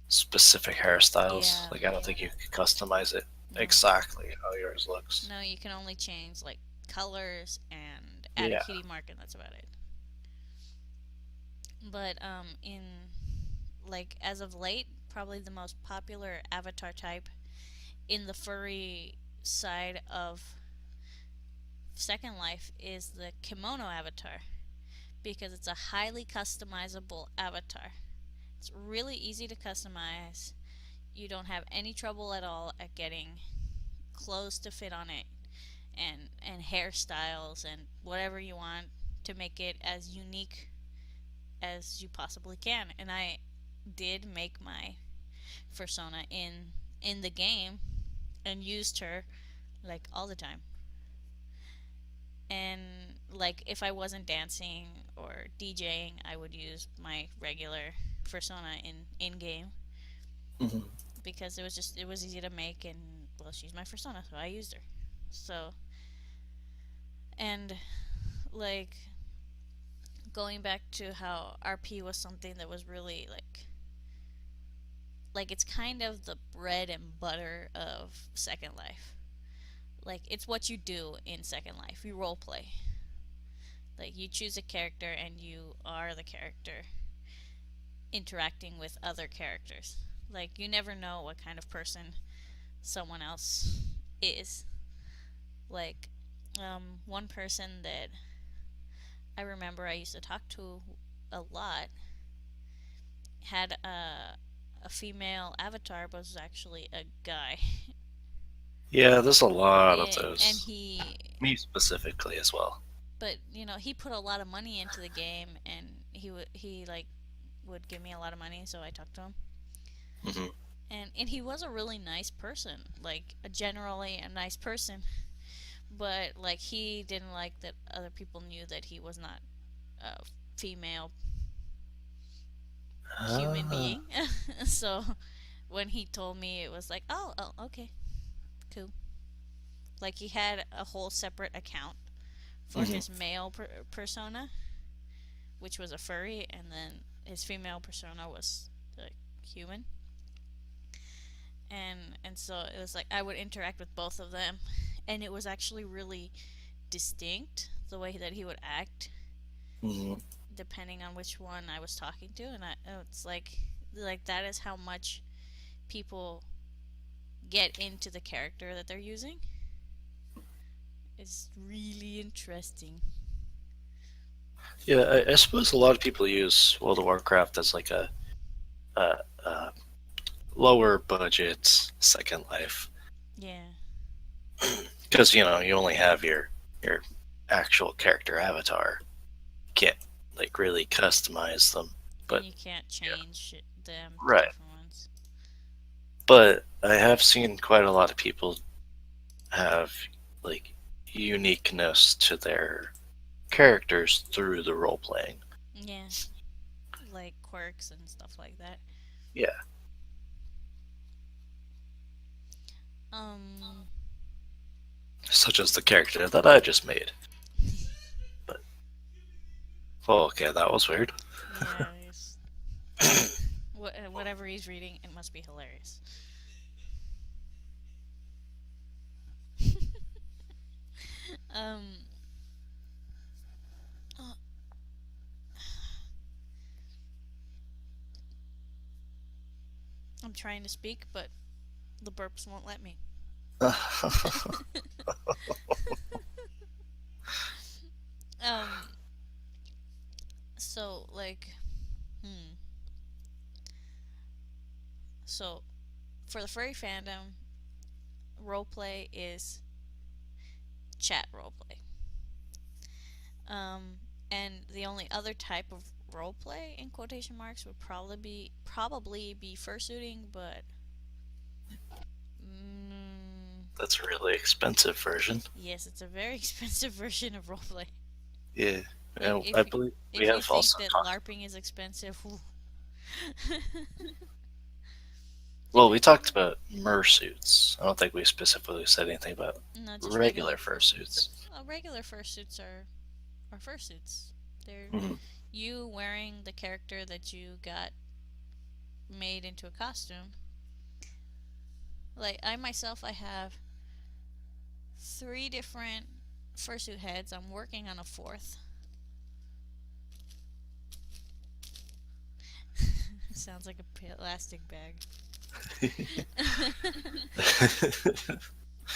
specific hairstyles. yeah, Like I don't yeah, think you could customize it no, exactly how yours looks. no, you can only change like colors and add a Yeah. kitty mark, and that's about it. But in like as of late, probably the most popular avatar type in the furry side of Second Life is the kimono avatar, because it's a highly customizable avatar. It's really easy to customize. You don't have any trouble at all at getting clothes to fit on it, and hairstyles and whatever you want to make it as unique as you possibly can. And I did make my persona in the game and used her like all the time. And like if I wasn't dancing or DJing, I would use my regular persona in game Hmm. because it was easy to make, and well, she's my persona, so I used her. So And like going back to how RP was something that was really like it's kind of the bread and butter of Second Life. Like it's what you do in Second Life. You role play. Like you choose a character and you are the character interacting with other characters. Like you never know what kind of person someone else is. Like one person that I remember I used to talk to a lot had a female avatar, but was actually a guy. Yeah, there's a lot of And those. he, Me specifically as well. but you know, he put a lot of money into the game, and he like would give me a lot of money, so I talked to him. Hmm. And he was a really nice person, like a generally a nice person, but like he didn't like that other people knew that he was not a female human Ah. being. So when he told me, it was like, oh, okay, cool. Like he had a whole separate account for Hmm. his male persona, which was a furry, and then his female persona was like human. And so it was like I would interact with both of them, and it was actually really distinct the way that he would act Hmm. depending on which one I was talking to, and it's like that is how much people get into the character that they're using. It's really interesting. Yeah, I suppose a lot of people use World of Warcraft as like a, a lower budget Second Life Yeah, because you only have your actual character avatar. You can't like really customize them, and but you can't yeah, change them to right. different ones. But I have seen quite a lot of people have like uniqueness to their characters through the role playing. Yeah, like quirks and stuff like that. Yeah, Um, such as the character that I just made. But oh, okay, that was weird. yeah, whatever he's reading, it must be hilarious. um, uh, I'm trying to speak, but the burps won't let me. um, so like, hmm. So for the furry fandom, roleplay is chat roleplay. Um, and the only other type of roleplay in quotation marks would probably be fursuiting, but mm, That's a really expensive version. yes, it's a very expensive version of roleplay. Yeah, Like and I believe we if you have think also that talked. LARPing is expensive, Well, we talked about mersuits. I don't think we specifically said anything about no, just regular regular fursuits. fursuits. Regular fursuits are fursuits. They're Hmm. you wearing the character that you got made into a costume. Like I myself, I have three different fursuit heads. I'm working on a fourth. Sounds like a plastic bag.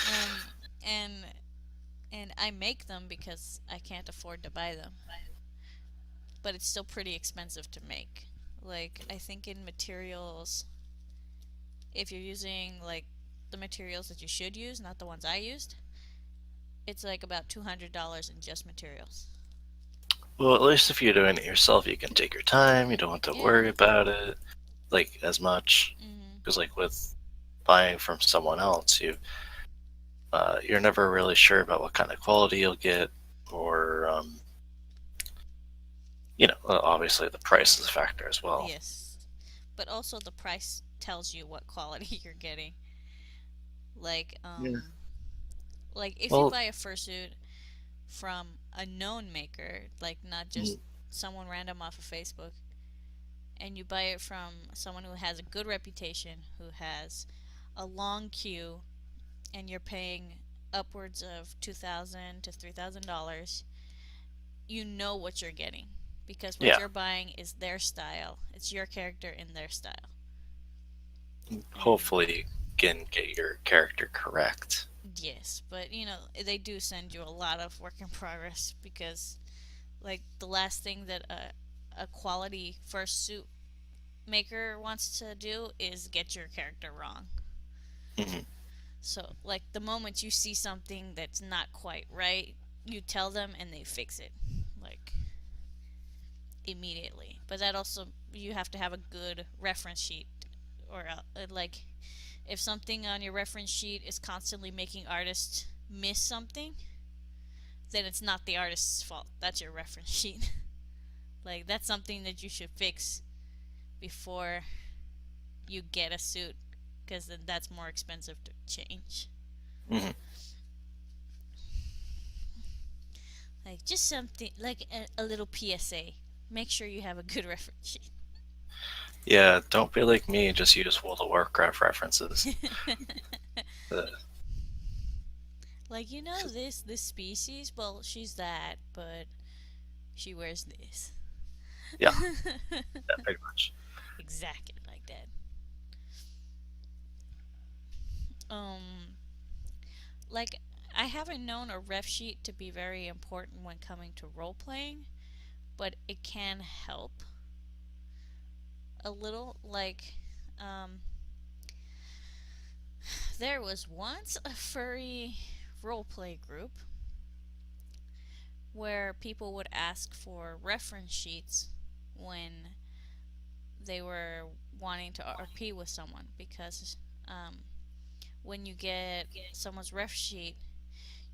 um, and and I make them because I can't afford to buy them, but it's still pretty expensive to make. Like I think in materials, if you're using like the materials that you should use, not the ones I used, it's like about $200 in just materials. Well, at least if you're doing it yourself, you can take your time. You don't have to Yeah. worry about it like as much. Mhm. Because like with buying from someone else, you're never really sure about what kind of quality you'll get, or obviously the price Yeah. is a factor as well. Yes. But also the price tells you what quality you're getting. Like Yeah. like if you Well, buy a fursuit from a known maker, like not just someone random off of Facebook, and you buy it from someone who has a good reputation, who has a long queue, and you're paying upwards of $2,000 to $3,000, you know what you're getting because what Yeah. you're buying is their style. It's your character in their style. And Hopefully, you can get your character correct. yes, but they do send you a lot of work in progress because like the last thing that a quality first suit maker wants to do is get your character wrong. Hmm. So, like the moment you see something that's not quite right, you tell them and they fix it. Like immediately. But that also you have to have a good reference sheet or like if something on your reference sheet is constantly making artists miss something, then it's not the artist's fault. That's your reference sheet. Like that's something that you should fix before you get a suit because then that's more expensive to change. Hmm. Like just something like a little PSA. Make sure you have a good reference Yeah, don't be like me and just use World of Warcraft references. sheet. Uh, Like this species, well she's that, but she wears this. yeah, yeah, pretty much. Exactly like that. Um, like I haven't known a ref sheet to be very important when coming to role playing, but it can help a little. Like, um, there was once a furry role play group where people would ask for reference sheets when they were wanting to RP with someone because um, when you get someone's ref sheet,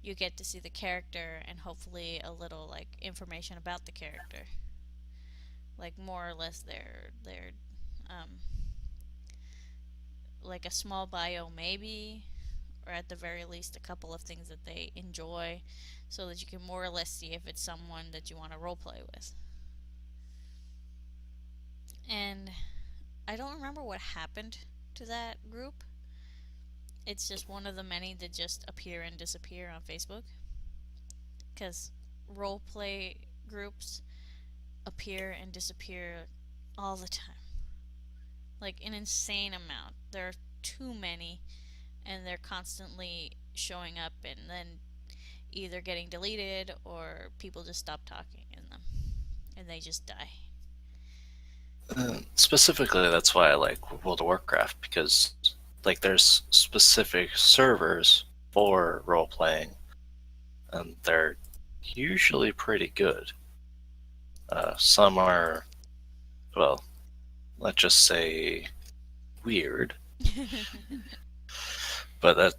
you get to see the character and hopefully a little like information about the character, like more or less their um, like a small bio maybe, or at the very least a couple of things that they enjoy, so that you can more or less see if it's someone that you want to roleplay with. And I don't remember what happened to that group. It's just one of the many that just appear and disappear on Facebook because roleplay groups appear and disappear all the time. Like an insane amount. There are too many and they're constantly showing up and then either getting deleted or people just stop talking in them and they just die. Specifically, that's why I like World of Warcraft because like there's specific servers for role playing, and they're usually pretty good. Some are, well, let's just say weird, but that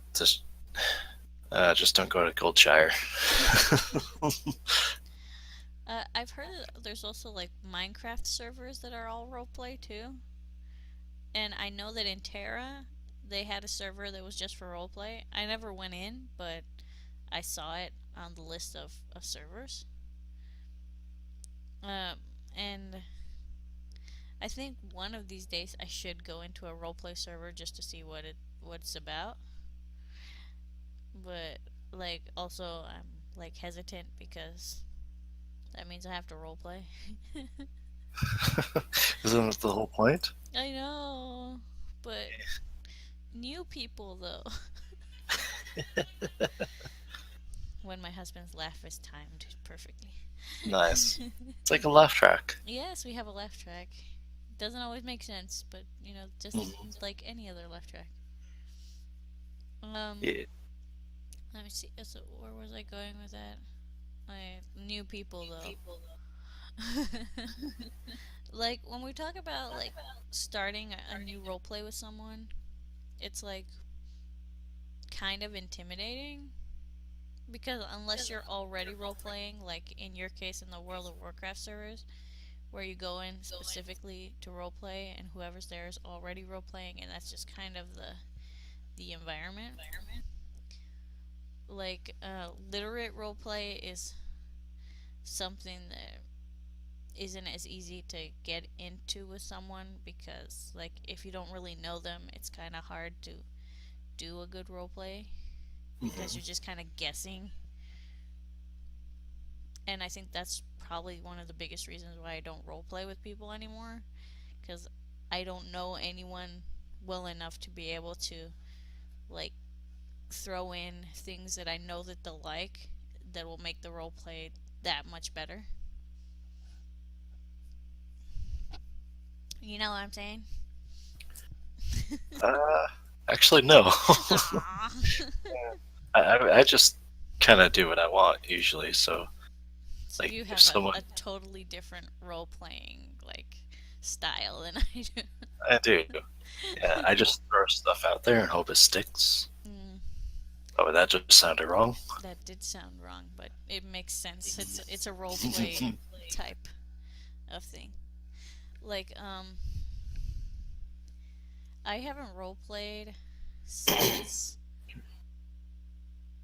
just don't go to Goldshire. I've heard that there's also like Minecraft servers that are all roleplay too. And I know that in Terra, they had a server that was just for roleplay. I never went in, but I saw it on the list of servers. Um, and I think one of these days I should go into a roleplay server just to see what it's about. But like also I'm like hesitant because that means I have to roleplay. Isn't that the whole point? I know, but new people though. When my husband's laugh is timed perfectly. Nice. It's like a laugh track. Yes, we have a laugh track. Doesn't always make sense, but just Mhm. like any other laugh track. Um, Yeah. let me see. So where was I going with that? I new people though. Like when we talk about like starting a new role play with someone, it's like kind of intimidating because unless you're already role playing, like in your case in the World of Warcraft servers, where you go in specifically to role play and whoever's there is already role playing and that's just kind of the environment. Like literate role play is something that isn't as easy to get into with someone because like if you don't really know them, it's kind of hard to do a good role play because Hmm. you're just kind of guessing. And I think that's probably one of the biggest reasons why I don't role play with people anymore because I don't know anyone well enough to be able to like throw in things that I know that they'll like that will make the role play that much better. You know what I'm saying? Uh, Actually, no. Aww. I just kind of do what I want usually. So, So like, you if have someone, a totally different role playing like style than I do. I do, yeah, I just throw stuff out there and hope it sticks. Mm, Oh, that just sounded wrong. that did sound wrong, but it makes sense. It's a role play type of thing. Like I haven't role played since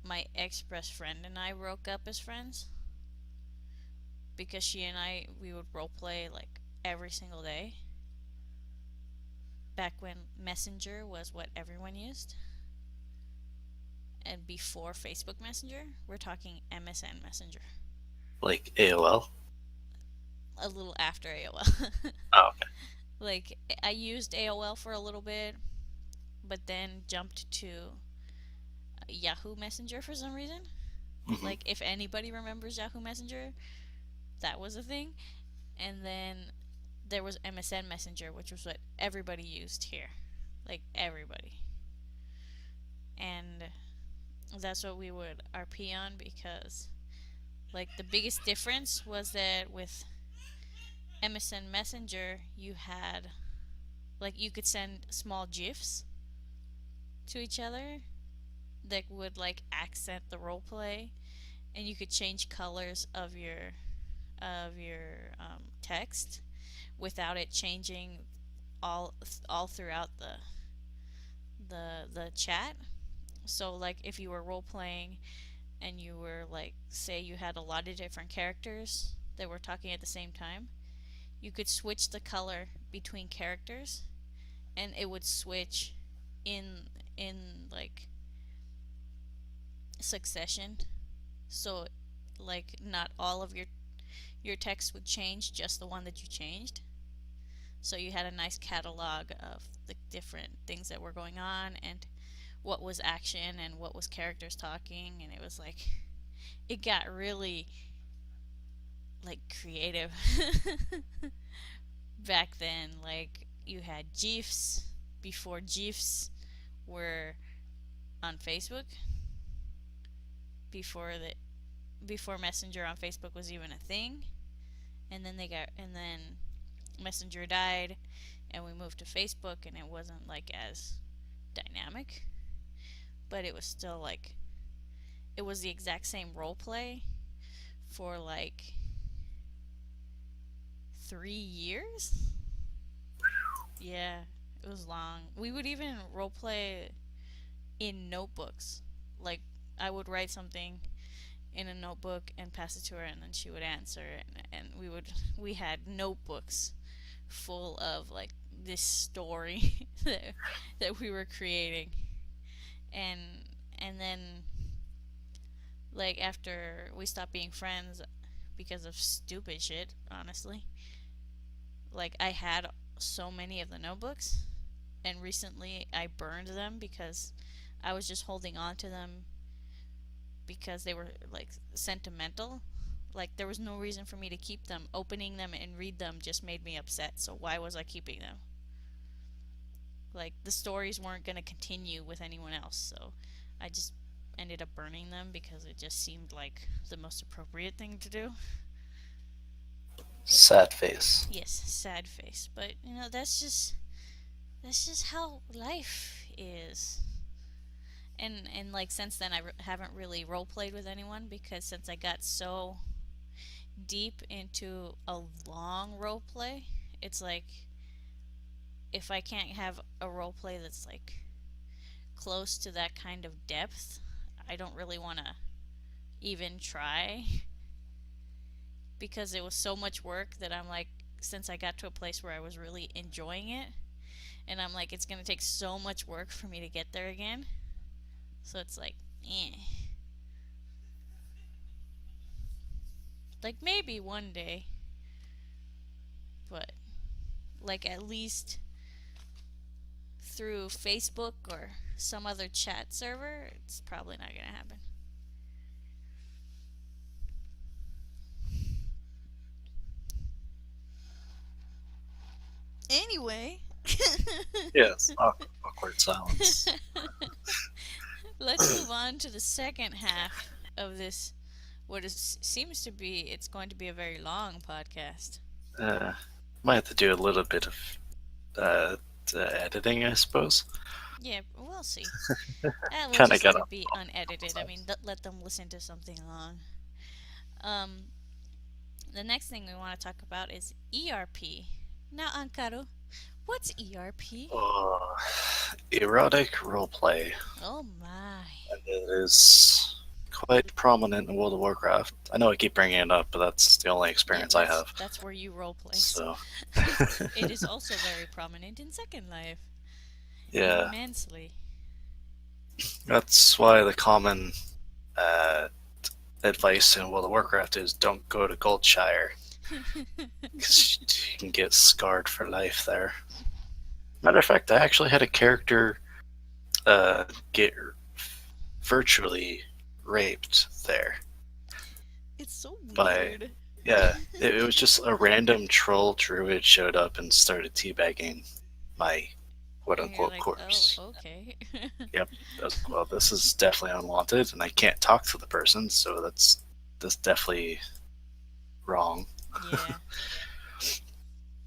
my ex best friend and I broke up as friends because she and I we would role play like every single day back when Messenger was what everyone used and before Facebook Messenger. We're talking MSN Messenger. Like AOL. A little after AOL. Oh, okay. Like I used AOL for a little bit, but then jumped to Yahoo Messenger for some reason. Hmm. Like if anybody remembers Yahoo Messenger, that was a thing. And then there was MSN Messenger, which was what everybody used here. Like everybody. And that's what we would RP on because like the biggest difference was that with MSN Messenger you had like you could send small gifs to each other that would like accent the role play and you could change colors of your text without it changing all all throughout the chat. So like if you were role playing and you were like say you had a lot of different characters that were talking at the same time, you could switch the color between characters and it would switch in like succession. So like not all of your text would change, just the one that you changed. So you had a nice catalog of the different things that were going on and what was action and what was characters talking and it was like it got really like creative back then. Like you had GIFs before GIFs were on Facebook, before the before Messenger on Facebook was even a thing. And then Messenger died and we moved to Facebook and it wasn't like as dynamic, but it was still like it was the exact same role play for like 3 years. Yeah, it was long. We would even role play in notebooks. Like I would write something in a notebook and pass it to her, and then she would answer, and we had notebooks full of like this story that we were creating, and and then like after we stopped being friends because of stupid shit, honestly. Like I had so many of the notebooks and recently I burned them because I was just holding on to them because they were like sentimental. Like there was no reason for me to keep them. Opening them and read them just made me upset. So why was I keeping them? Like the stories weren't going to continue with anyone else. So I just ended up burning them because it just seemed like the most appropriate thing to do. Sad face. Yes, sad face. But you know, that's just how life is. And like since then haven't really role played with anyone because since I got so deep into a long role play, it's like if I can't have a role play that's like close to that kind of depth, I don't really want to even try because it was so much work that I'm like, since I got to a place where I was really enjoying it, and I'm like, it's gonna take so much work for me to get there again. So it's like, eh. Like maybe one day, but like at least through Facebook or some other chat server, it's probably not gonna happen. Anyway, Yes, awkward silence. let's move on to the second half of this. Seems to be, it's going to be a very long podcast. Uh, might have to do a little bit of uh, editing, I suppose. Yeah, we'll see. We'll Kind of just got let off it be unedited. I sometimes. mean, let them listen to something long. Um, the next thing we want to talk about is ERP. Now, Ankaro, what's ERP? Oh, erotic roleplay. Oh my. And it is quite prominent in World of Warcraft. I know I keep bringing it up, but that's the only Yeah, experience I have. that's where you role play. So, It is also very prominent in Second Life. yeah, Immensely. that's why the common uh, advice in World of Warcraft is don't go to Goldshire because you can get scarred for life there. Matter of fact, I actually had a character get virtually raped there It's so by, weird. yeah, it was just a random troll druid showed up and started teabagging my quote And you're unquote like, oh, corpse. okay. Yep, I was like, well, this is definitely unwanted, and I can't talk to the person, so that's definitely wrong. Yeah.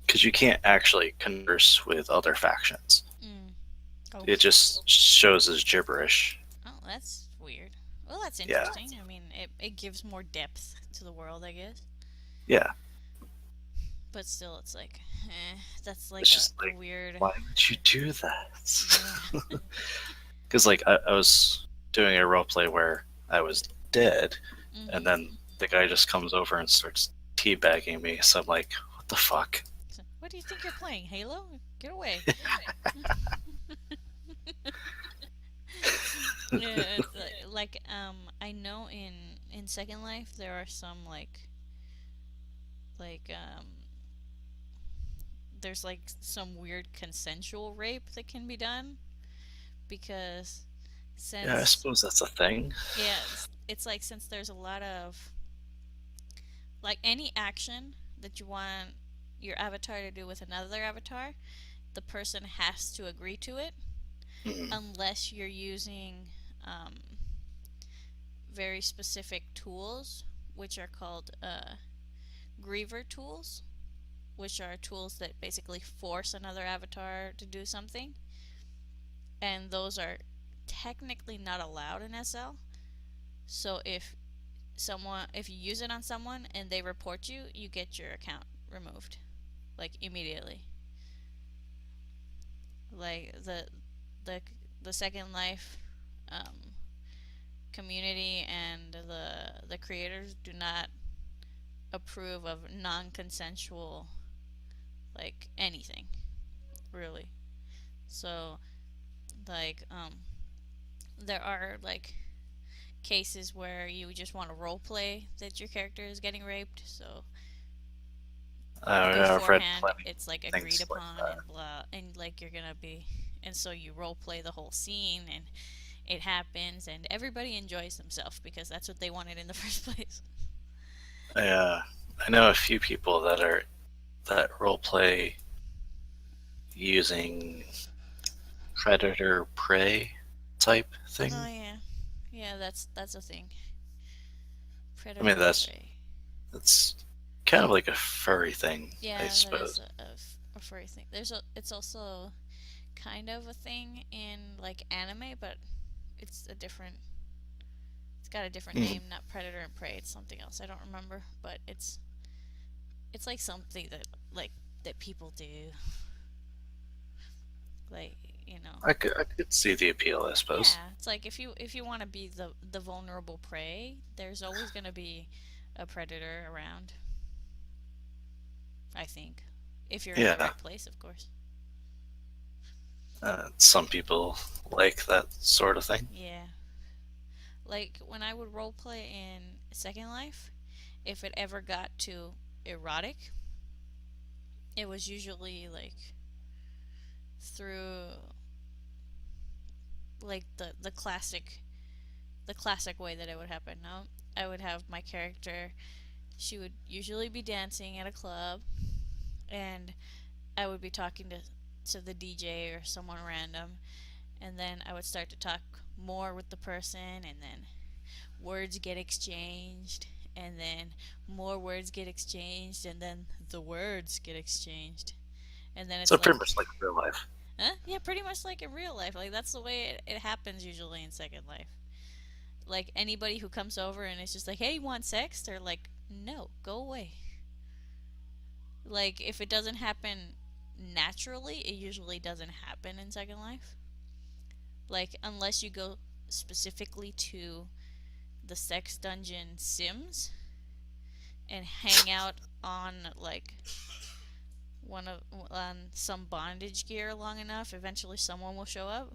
Because you can't actually converse with other factions. Mm. Oh. It just shows as gibberish. Oh, that's weird. Well, that's Yeah, interesting. I mean, it gives more depth to the world, I guess. yeah. But still, it's like, that's like It's just a like, weird. why would you do that? Yeah. Because like I was doing a role play where I was dead, and Mm-hmm. then the guy just comes over and starts teabagging me. So I'm like, what the fuck? So, what do you think you're playing? Halo? Get away. Yeah, it's I know in Second Life there are some like there's like some weird consensual rape that can be done because Yeah, I since suppose that's a thing. yeah, it's like since there's a lot of like any action that you want your avatar to do with another avatar, the person has to agree to it Mm. unless you're using um, very specific tools, which are called griever tools, which are tools that basically force another avatar to do something, and those are technically not allowed in SL. So if you use it on someone and they report you, you get your account removed like immediately. Like the the Second Life um, community and the creators do not approve of non-consensual like anything really. So like there are like cases where you just want to role play that your character is getting raped. So I've read beforehand plenty it's like of agreed things like upon that. and blah, and like you're gonna be, and so you role play the whole scene and it happens and everybody enjoys themselves because that's what they wanted in the first place. I know a few people that role play using predator prey type Oh thing. yeah, yeah, that's a thing. I mean, Predator that's prey. it's kind of like a furry thing, I Yeah, that is suppose. a furry thing. It's also kind of a thing in like anime, but it's a different. It's got a different Mm. name, not predator and prey. It's something else. I don't remember, but it's like something that people do. Like you know. I could see the appeal, I suppose. Yeah, it's like if you want to be the vulnerable prey, there's always going to be a predator around, I think. If you're in the Yeah. right place, of course. Some people like that sort of thing. Yeah. Like when I would role play in Second Life, if it ever got to erotic, it was usually like through like the classic way that it would happen. No, I would have my character. She would usually be dancing at a club, and I would be talking to the DJ or someone random, and then I would start to talk more with the person, and then words get exchanged, and then more words get exchanged, and then the words get exchanged, and then So it's pretty like, much like real life. huh? Yeah, pretty much like in real life. Like that's the way it happens usually in Second Life. Like anybody who comes over and it's just like, hey, you want sex? They're like, no, go away. Like if it doesn't happen naturally, it usually doesn't happen in Second Life. Like unless you go specifically to the sex dungeon Sims and hang out on like one of on some bondage gear long enough, eventually someone will show up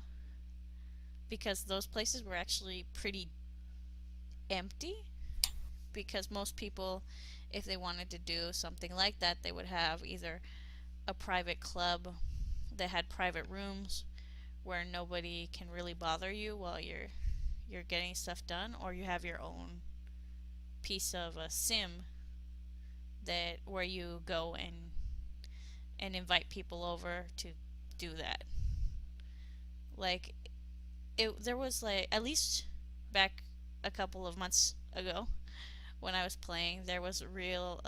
because those places were actually pretty empty because most people if they wanted to do something like that, they would have either a private club that had private rooms where nobody can really bother you while you're getting stuff done, or you have your own piece of a sim that where you go and invite people over to do that. Like there was like at least back a couple of months ago when I was playing, there was a real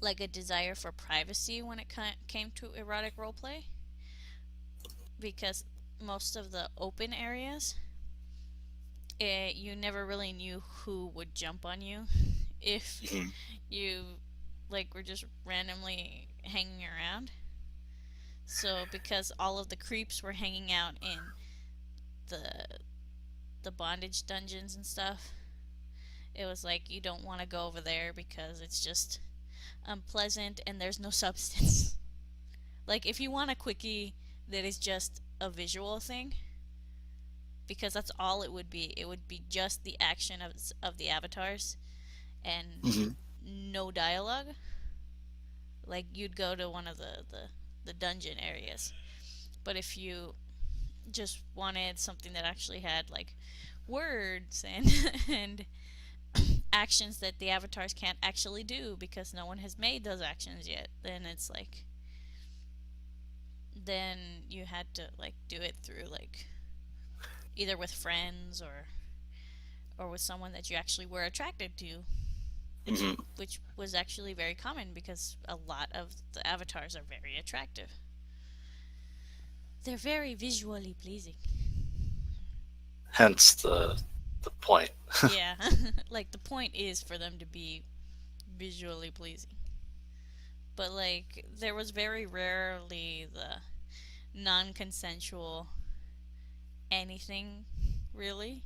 like a desire for privacy when it came to erotic roleplay because most of the open areas you never really knew who would jump on you if Mhm. you like were just randomly hanging around. So because all of the creeps were hanging out in the the bondage dungeons and stuff, it was like you don't want to go over there because it's just unpleasant and there's no substance. Like if you want a quickie that is just a visual thing, because that's all it would be. It would be just the action of the avatars and Mhm. no dialogue. Like you'd go to one of the dungeon areas. But if you just wanted something that actually had like words and and actions that the avatars can't actually do because no one has made those actions yet, then it's like then you had to like do it through like either with friends or with someone that you actually were attracted to, Mhm. which was actually very common because a lot of the avatars are very attractive. They're very visually pleasing. Hence the point. Yeah, like the point is for them to be visually pleasing. But like there was very rarely the non-consensual anything really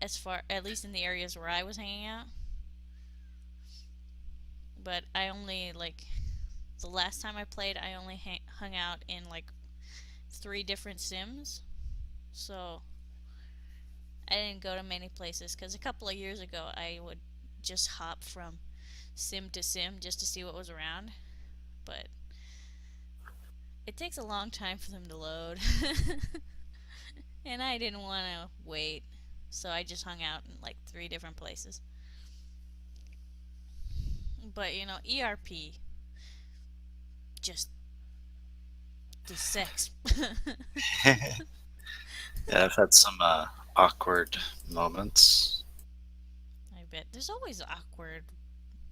as far at least in the areas where I was hanging out. But I only like the last time I played, I only hung out in like three different sims. So I didn't go to many places because a couple of years ago I would just hop from sim to sim just to see what was around. But it takes a long time for them to load. And I didn't want to wait. So I just hung out in like three different places. But you know, ERP, just the sex. Yeah, I've had some awkward moments. I bet there's always awkward,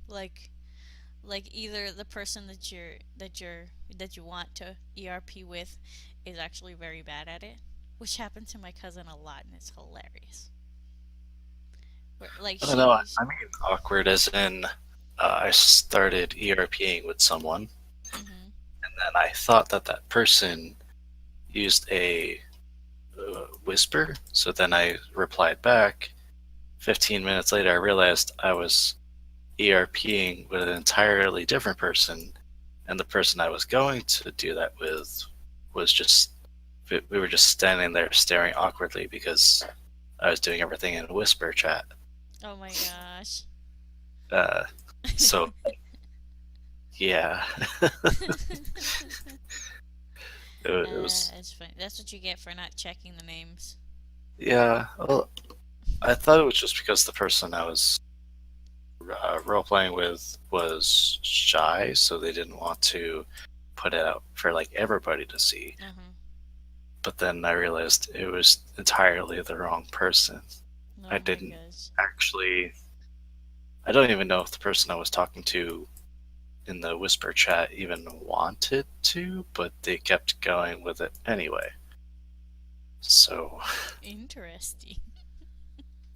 like either the person that you want to ERP with is actually very bad at it, which happened to my cousin a lot, and it's hilarious. Like I don't know. I she's. I mean, awkward as in I started ERPing with someone, Mhm. And I thought that that person used a whisper. So then I replied back. 15 minutes later, I realized I was ERPing with an entirely different person, and the person I was going to do that with was just we were just standing there staring awkwardly because I was doing everything in a whisper chat. Oh my gosh. Uh, so yeah, it was It's funny. That's what you get for not checking the names. yeah. Well, I thought it was just because the person I was role playing with was shy, so they didn't want to put it out for like everybody to see. Uh-huh. But then I realized it was entirely the wrong person. I Oh my didn't gosh. actually. I don't even know if the person I was talking to in the whisper chat even wanted to, but they kept going with it anyway. So Interesting.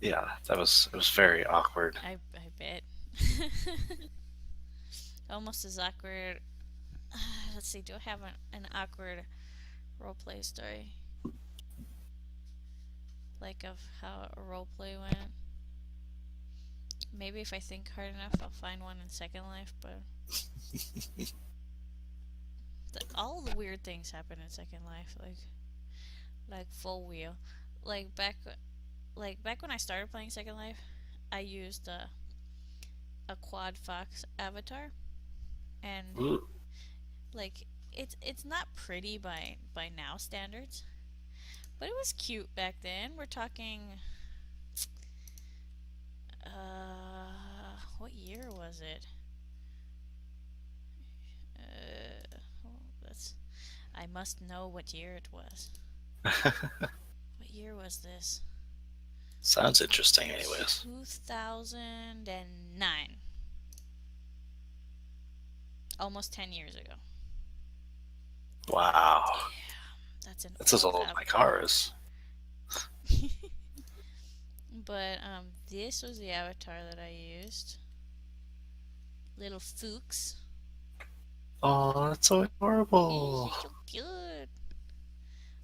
yeah, it was very awkward. I bet. Almost as awkward. Let's see. Do I have an awkward roleplay story? Like of how a roleplay went? Maybe if I think hard enough, I'll find one in Second Life. But all the weird things happen in Second Life, like full wheel. Like back when I started playing Second Life, I used a quad fox avatar, and Ooh. like it's not pretty by now standards, but it was cute back then. We're talking, what year was it? That's I must know what year it was. What year was this? Sounds interesting, anyways. 2009. Almost 10 years ago. Wow, That's an that's as old old as my avatar. car is. But this was the avatar that I used. Little Fuchs. Oh, that's so adorable. He's so cute.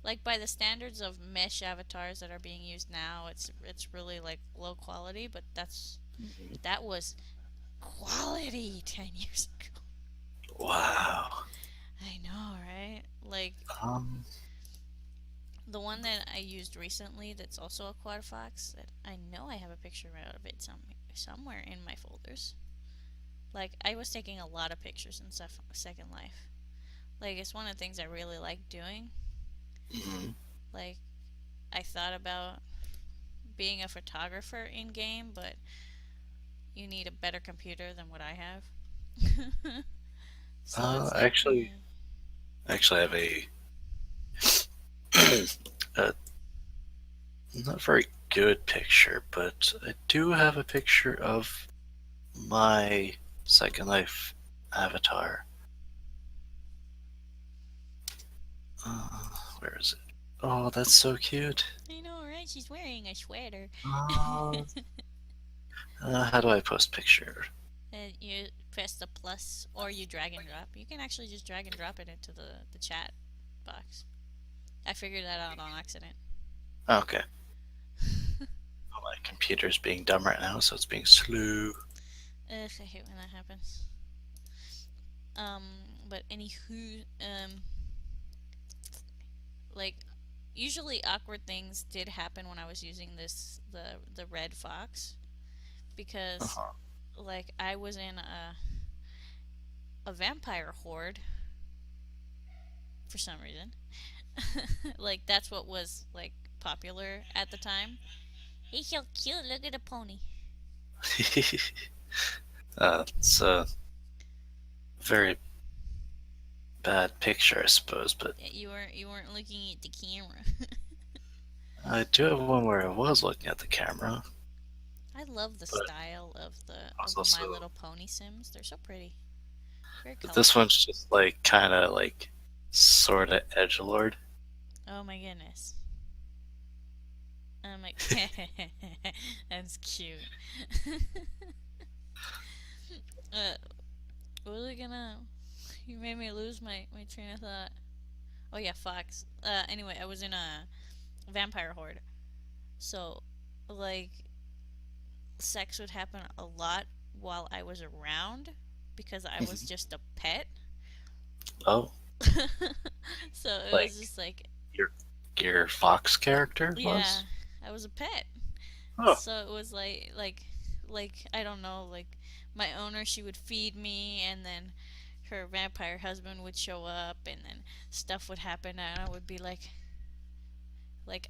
Like by the standards of mesh avatars that are being used now, it's really like low quality, but that was quality 10 years ago. Wow. I know, right? Like Um. the one that I used recently that's also a quad fox that I know I have a picture of it somewhere in my folders. Like I was taking a lot of pictures in Second Life. Like it's one of the things I really like doing. Mhm. Like I thought about being a photographer in game, but you need a better computer than what I have. So it's like, Actually, I have a not very good picture, but I do have a picture of my Second Life avatar. Uh, where is it? Oh, that's so cute. I know, right? She's wearing a sweater. Uh, how do I post picture? And you press the plus or you drag and drop. You can actually just drag and drop it into the chat box. I figured that out on accident. Okay. Oh, my computer's being dumb right now, so it's being slow. Ugh, I hate when that happens. Um, but anywho, like usually awkward things did happen when I was using the red fox because Uh-huh. like I was in a vampire horde for some reason. Like that's what was like popular at the time. He's so cute. Look at the pony. It's a very bad picture, I suppose, but Yeah, you weren't looking at the camera. I do have one where I was looking at the camera, I love the but style I was of the My also Little Pony Sims. They're so pretty. Very but this colorful. one's just like kind of like sort of edgelord. Oh my goodness. I'm like, that's cute. uh, what are we gonna? You made me lose my train of thought. Oh yeah, Fox. Anyway, I was in a vampire horde. So, like, sex would happen a lot while I was around because I was Mhm. just a pet. Oh, So it like was just like, your your Fox character yeah, was? I was a pet. Oh. So it was like I don't know, like my owner, she would feed me, and then her vampire husband would show up, and then stuff would happen, and I would be like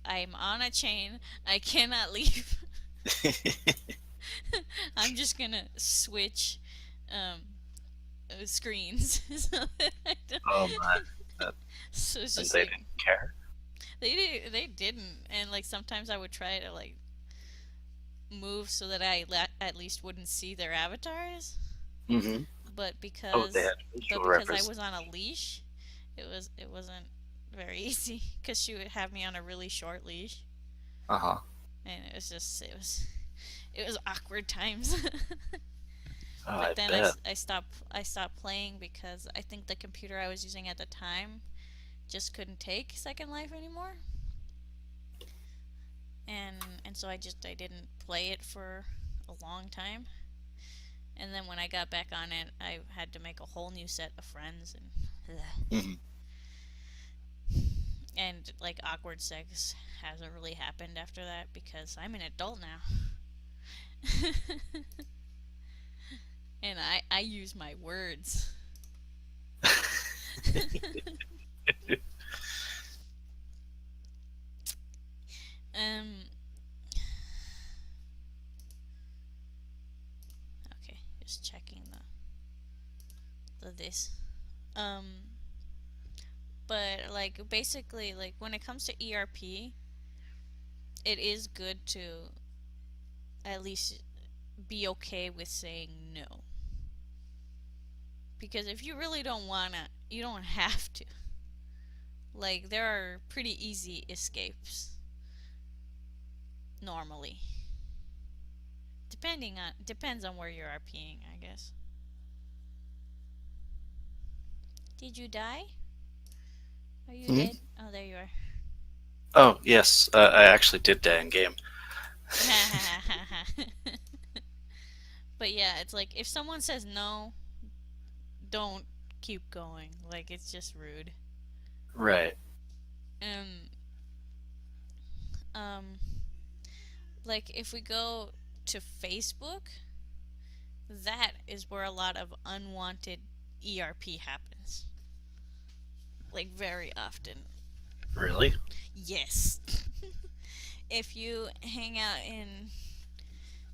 I'm on a chain, I cannot leave. I'm just gonna switch um, screens. So I don't. Oh my. That, So it's and just they like didn't care. they didn't, and like sometimes I would try to like move so that at least wouldn't see their avatars. Hmm. But Oh, they because had but visual because I was on a representation. leash, it wasn't very easy because she would have me on a really short leash, Uh huh. and it was awkward times. Oh, I But then bet. I stopped playing because I think the computer I was using at the time just couldn't take Second Life anymore, and so I didn't play it for a long time. And then when I got back on it, I had to make a whole new set of friends, Hmm. and like awkward sex hasn't really happened after that because I'm an adult now. And I use my words. um okay, just checking the this. Um but like basically like when it comes to ERP, it is good to at least be okay with saying no. Because if you really don't wanna, you don't have to. Like there are pretty easy escapes normally. Depends on where you're RPing, I guess. Did you die? Are you Hmm. dead? Oh, there you are. Oh yes, I actually did die in game. But yeah, it's like if someone says no, don't keep going. Like it's just rude. Right. Um um like if we go to Facebook, that is where a lot of unwanted ERP happens. Like very often. Really? Yes. If you hang out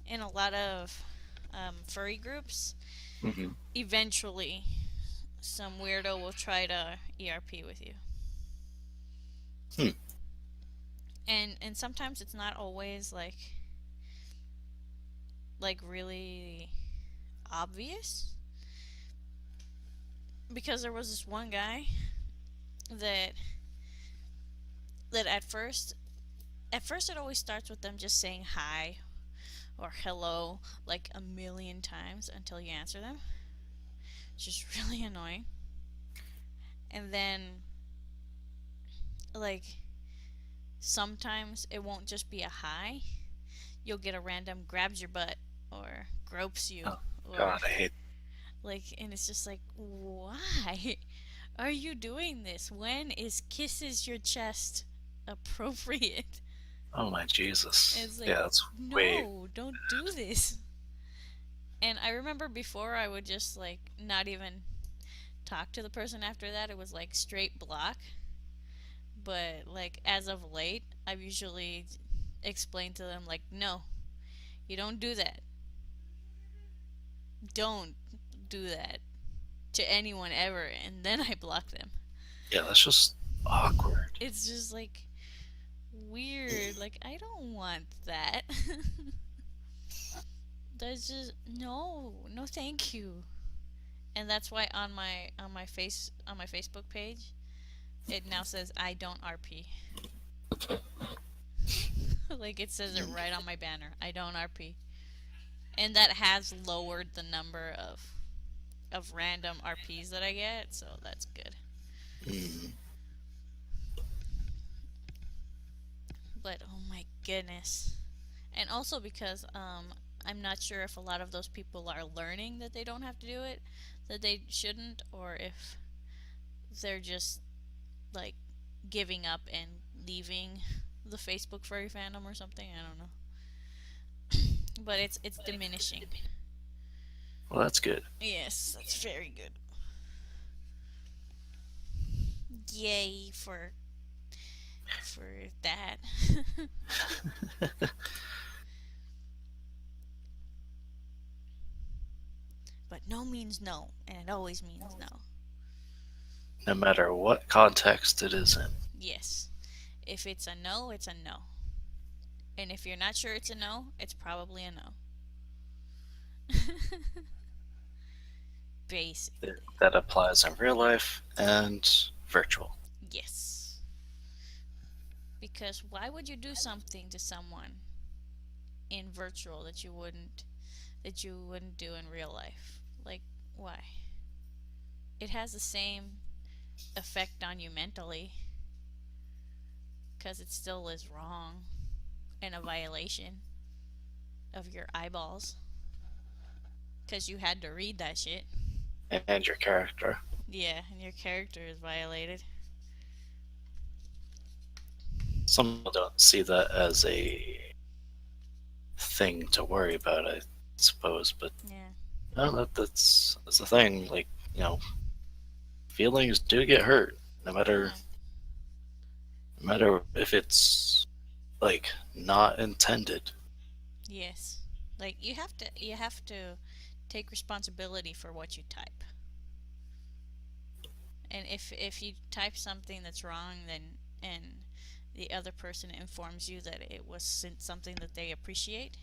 in a lot of furry groups, Hmm. eventually some weirdo will try to ERP with you. Hmm. And sometimes it's not always like really obvious because there was this one guy that at first it always starts with them just saying hi or hello like a million times until you answer them. It's just really annoying. And then like sometimes it won't just be a hi. You'll get a random grabs your butt or gropes you Oh or God, I hate. like, and it's just like, why are you doing this? When is kisses your chest appropriate? Oh my Jesus. It's like, Yeah, that's way. no, don't do this. And I remember before I would just like not even talk to the person after that. It was like straight block. But like as of late, I've usually explained to them like, no, you don't do that. Don't do that to anyone ever, and then I block them. Yeah, that's just awkward. It's just like weird. Like I don't want that. That's just no, no, thank you. And that's why on my Facebook page, it now says I don't RP. Like it says it right on my banner. I don't RP, and that has lowered the number of of random RPs that I get, so that's good. Mm. But oh my goodness. And also because I'm not sure if a lot of those people are learning that they don't have to do it, that they shouldn't, or if they're just like giving up and leaving the Facebook furry fandom or something. I don't know. But it's diminishing. Well, that's good. Yes, that's very good. Yay for that. But no means no, and it always means no. No matter what context it is in. Yes. If it's a no, it's a no. And if you're not sure it's a no, it's probably a no. Basically. That applies in real life and virtual. Yes. Because why would you do something to someone in virtual that you wouldn't do in real life? Like why? It has the same effect on you mentally cuz it still is wrong and a violation of your eyeballs cuz you had to read that shit. And your character. Yeah, and your character is violated. Some people don't see that as a thing to worry about, I suppose, but Yeah. no, that's the thing. Like, you know, feelings do get hurt, no matter Oh, no matter if it's like not intended. yes. Like you have to take responsibility for what you type. And if you type something that's wrong, then and the other person informs you that it was something that they appreciate,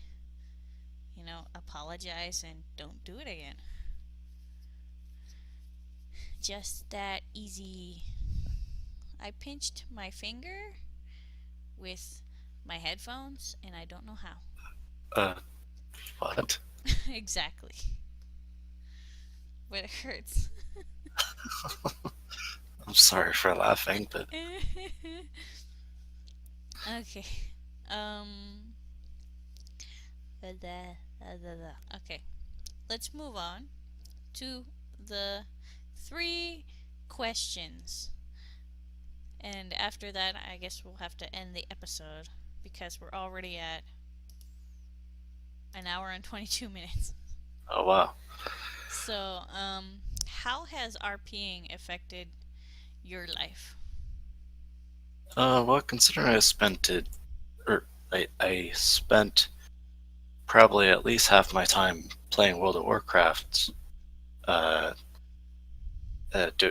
apologize and don't do it again. Just that easy. I pinched my finger with my headphones and I don't know how. Uh, what? Exactly. But it hurts. I'm sorry for laughing, but Okay. Um. Okay. Let's move on to the three questions. And after that, I guess we'll have to end the episode because we're already at an hour and 22 minutes. oh wow. So, how has RPing affected your life? Well, considering I spent probably at least half my time playing World of Warcraft, uh,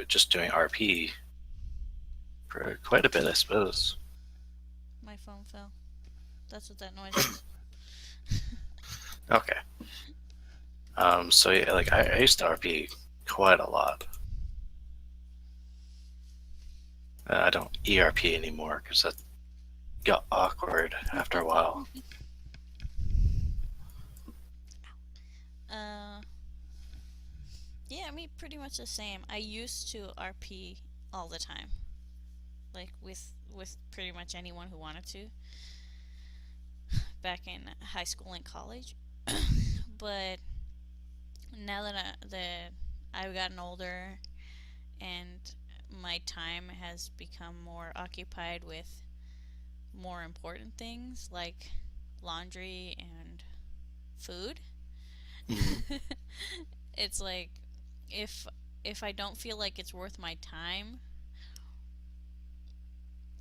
just doing RP for quite a bit, I suppose. My phone fell. That's what that noise is. Okay. So yeah, like I used to RP quite a lot. I don't ERP anymore because that got awkward after a while. uh, yeah, me pretty much the same. I used to RP all the time, like with pretty much anyone who wanted to, back in high school and college. But now that I've gotten older and my time has become more occupied with more important things like laundry and food. Mhm. It's like if if I don't feel like it's worth my time,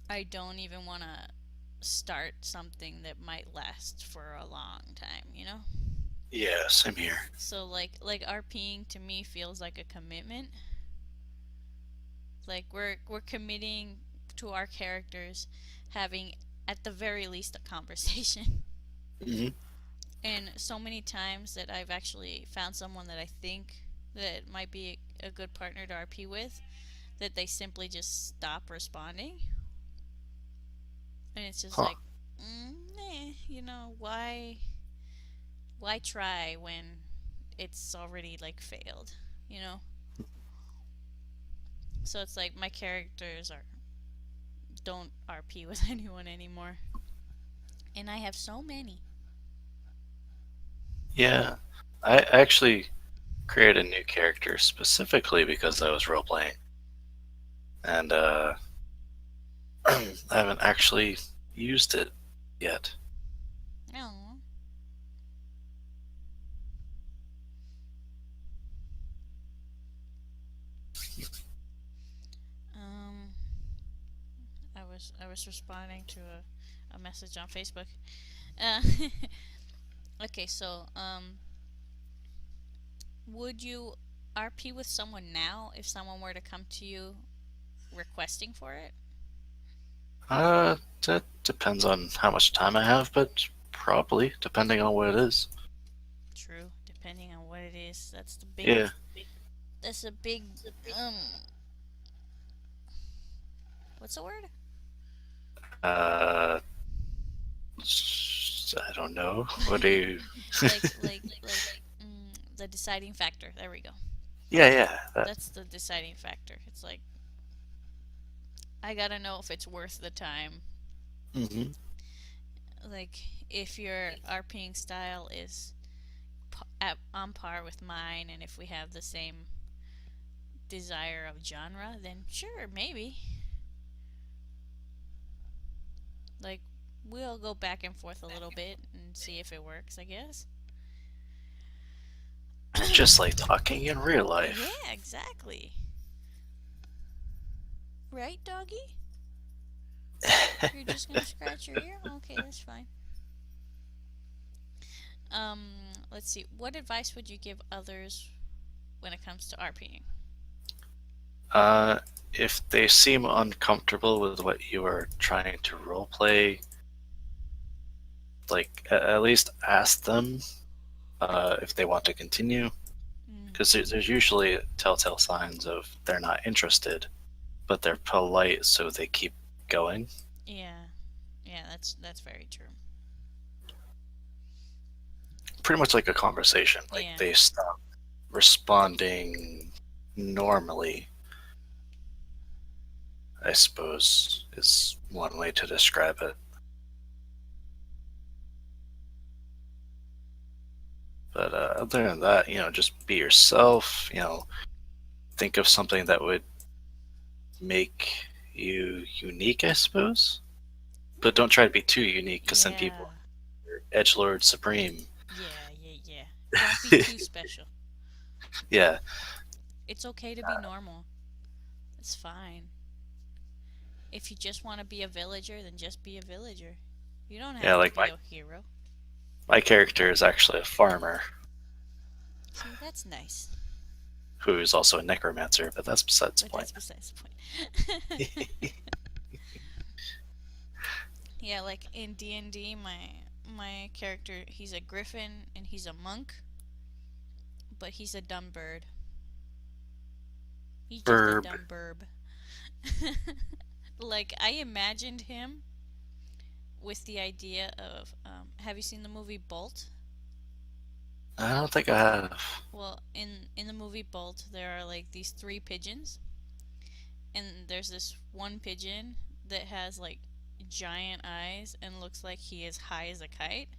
I don't even want to start something that might last for a long time. Yeah, same here. So like RPing to me feels like a commitment. Like we're committing to our characters having at the very least a conversation. Hmm. And so many times that I've actually found someone that I think that might be a good partner to RP with, that they simply just stop responding, and it's just Huh. like, why try when it's already like failed? you know. So it's like my characters are don't RP with anyone anymore, and I have so many. Yeah, I actually created a new character specifically because I was role playing, and I haven't actually used it yet. Oh, um, I was responding to a message on Facebook. Uh, okay, so would you RP with someone now if someone were to come to you requesting for it? That depends on how much time I have, but probably depending on what it is. True, depending on what it is. Yeah. That's a big um what's the word? Uh, I don't know. What do you? The deciding factor. There we go. Yeah, yeah. That. That's the deciding factor. It's like I gotta know if it's worth the time. Hmm. Like if your RPing style is on par with mine, and if we have the same desire of genre, then sure, maybe. Like we'll go back and forth a little bit and see if it works. I guess. Just like talking in real life. Yeah, exactly. Right, doggy? You're just gonna scratch your ear? Okay, that's fine. Um, let's see. What advice would you give others when it comes to RPing? Uh, if they seem uncomfortable with what you are trying to roleplay, like at least ask them if they want to continue, Mm, because there's usually telltale signs of they're not interested, but they're polite, so they keep going. yeah, yeah, that's very true. Pretty much like a conversation. Like Yeah, they stop responding normally, I suppose, is one way to describe it. But other than that, just be yourself. Think of something that would make you unique, I suppose. But don't try to be too unique, because then people yeah, are edgelord supreme. yeah. Don't be too special. Yeah, It's okay to be normal. It's fine. If you just want to be a villager, then just be a villager. You don't yeah. have to Like be my a hero. my character is actually a farmer See, that's nice. who is also a necromancer, but that's besides the But point. that's besides the point. Yeah, like in D&D, my character, he's a griffin and he's a monk, but he's a dumb bird. He's just a Verb. dumb burb. Like I imagined him with the idea of have you seen the movie Bolt? I don't think I have. Well, in the movie Bolt, there are like these three pigeons, and there's this one pigeon that has like giant eyes and looks like he is high as a kite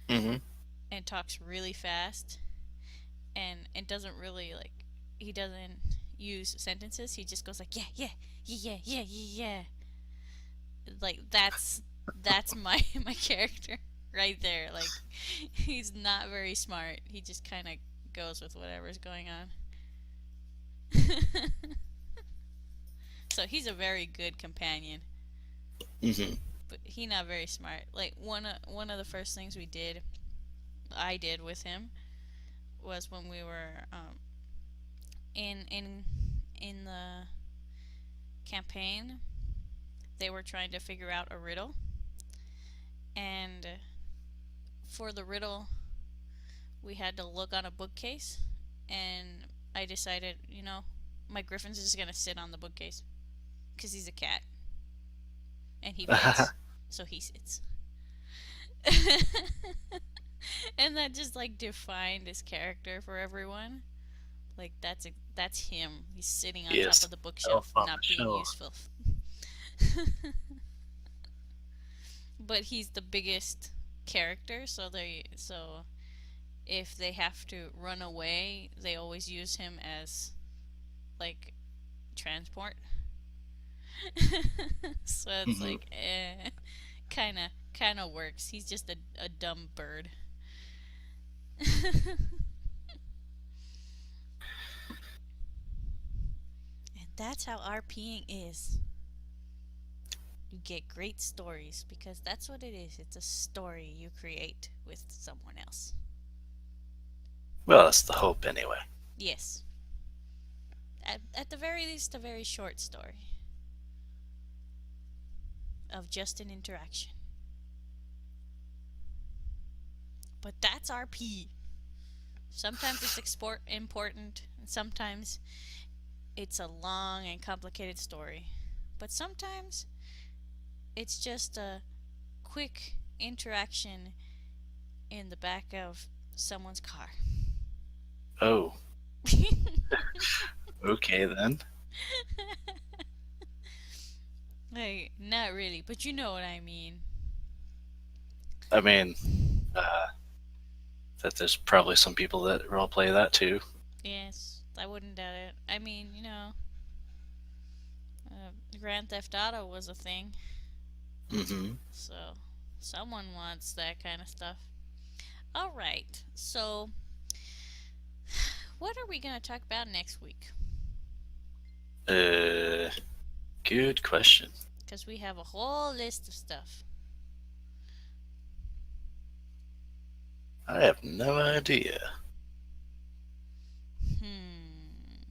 Hmm. and talks really fast and doesn't really like he doesn't use sentences. He just goes like yeah. Like that's my my character right there. Like he's not very smart. He just kind of goes with whatever's going on. So he's a very good companion, Hmm. but he not very smart. Like one of the first things I did with him was when we were in in in the campaign. They were trying to figure out a riddle, and for the riddle, we had to look on a bookcase. And I decided, my griffin's just gonna sit on the bookcase because he's a cat and he fits, so he sits. And that just like defined his character for everyone. Like that's him. He's sitting He on top is of the elf bookshelf, on the not being shelf. useful. But he's the biggest character, so if they have to run away, they always use him as like transport. So it's Hmm. like kind of works. He's just a dumb bird. And that's how RPing is. You get great stories because that's what it is. It's a story you create with someone else. Well, that's the hope anyway. Yes. At the very least, a very short story of just an interaction. But that's RP. Sometimes it's important, and sometimes it's a long and complicated story. But sometimes it's just a quick interaction in the back of someone's car. Oh, okay then. Like, not really, but you know what I mean. I mean, uh, that there's probably some people that role play that too. Yes, I wouldn't doubt it. I mean, Grand Theft Auto was a thing, Hmm. so someone wants that kind of stuff. Alright, so what are we going to talk about next week? Uh, Good question. Because we have a whole list of stuff. I have no idea. Hmm.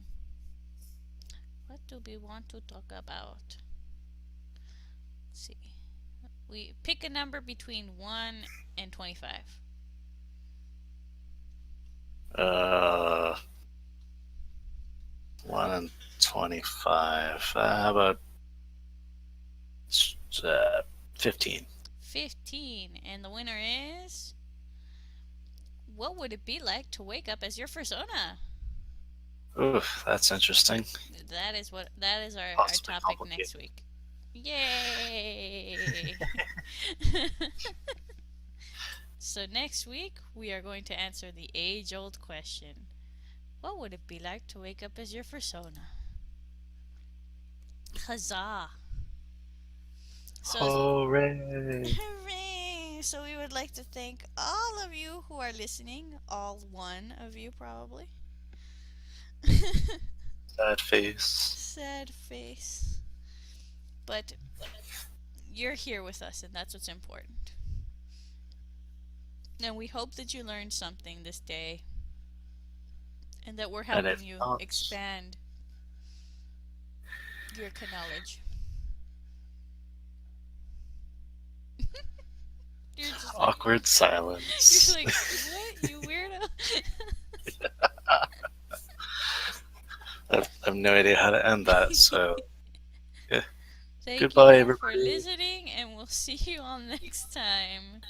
What do we want to talk about? Let's see. We pick a number between 1 and 25. Uh, 1 and 25. How about uh, 15? 15. And the winner is. What would it be like to wake up as your persona? Ooh, that's interesting. That is our Possibly topic next complicated. week. Yay! So next week we are going to answer the age-old question. What would it be like to wake up as your persona? Huzzah! So as Hooray! hooray! So we would like to thank all of you who are listening, all one of you probably. Sad face. Sad face. But you're here with us and that's what's important. And we hope that you learned something this day and that we're And helping if you not, expand your knowledge. You're just like awkward you're silence. like what you weirdo. I have no idea how to end that, so yeah. Thank Goodbye, you for everybody. listening and we'll see you all next time.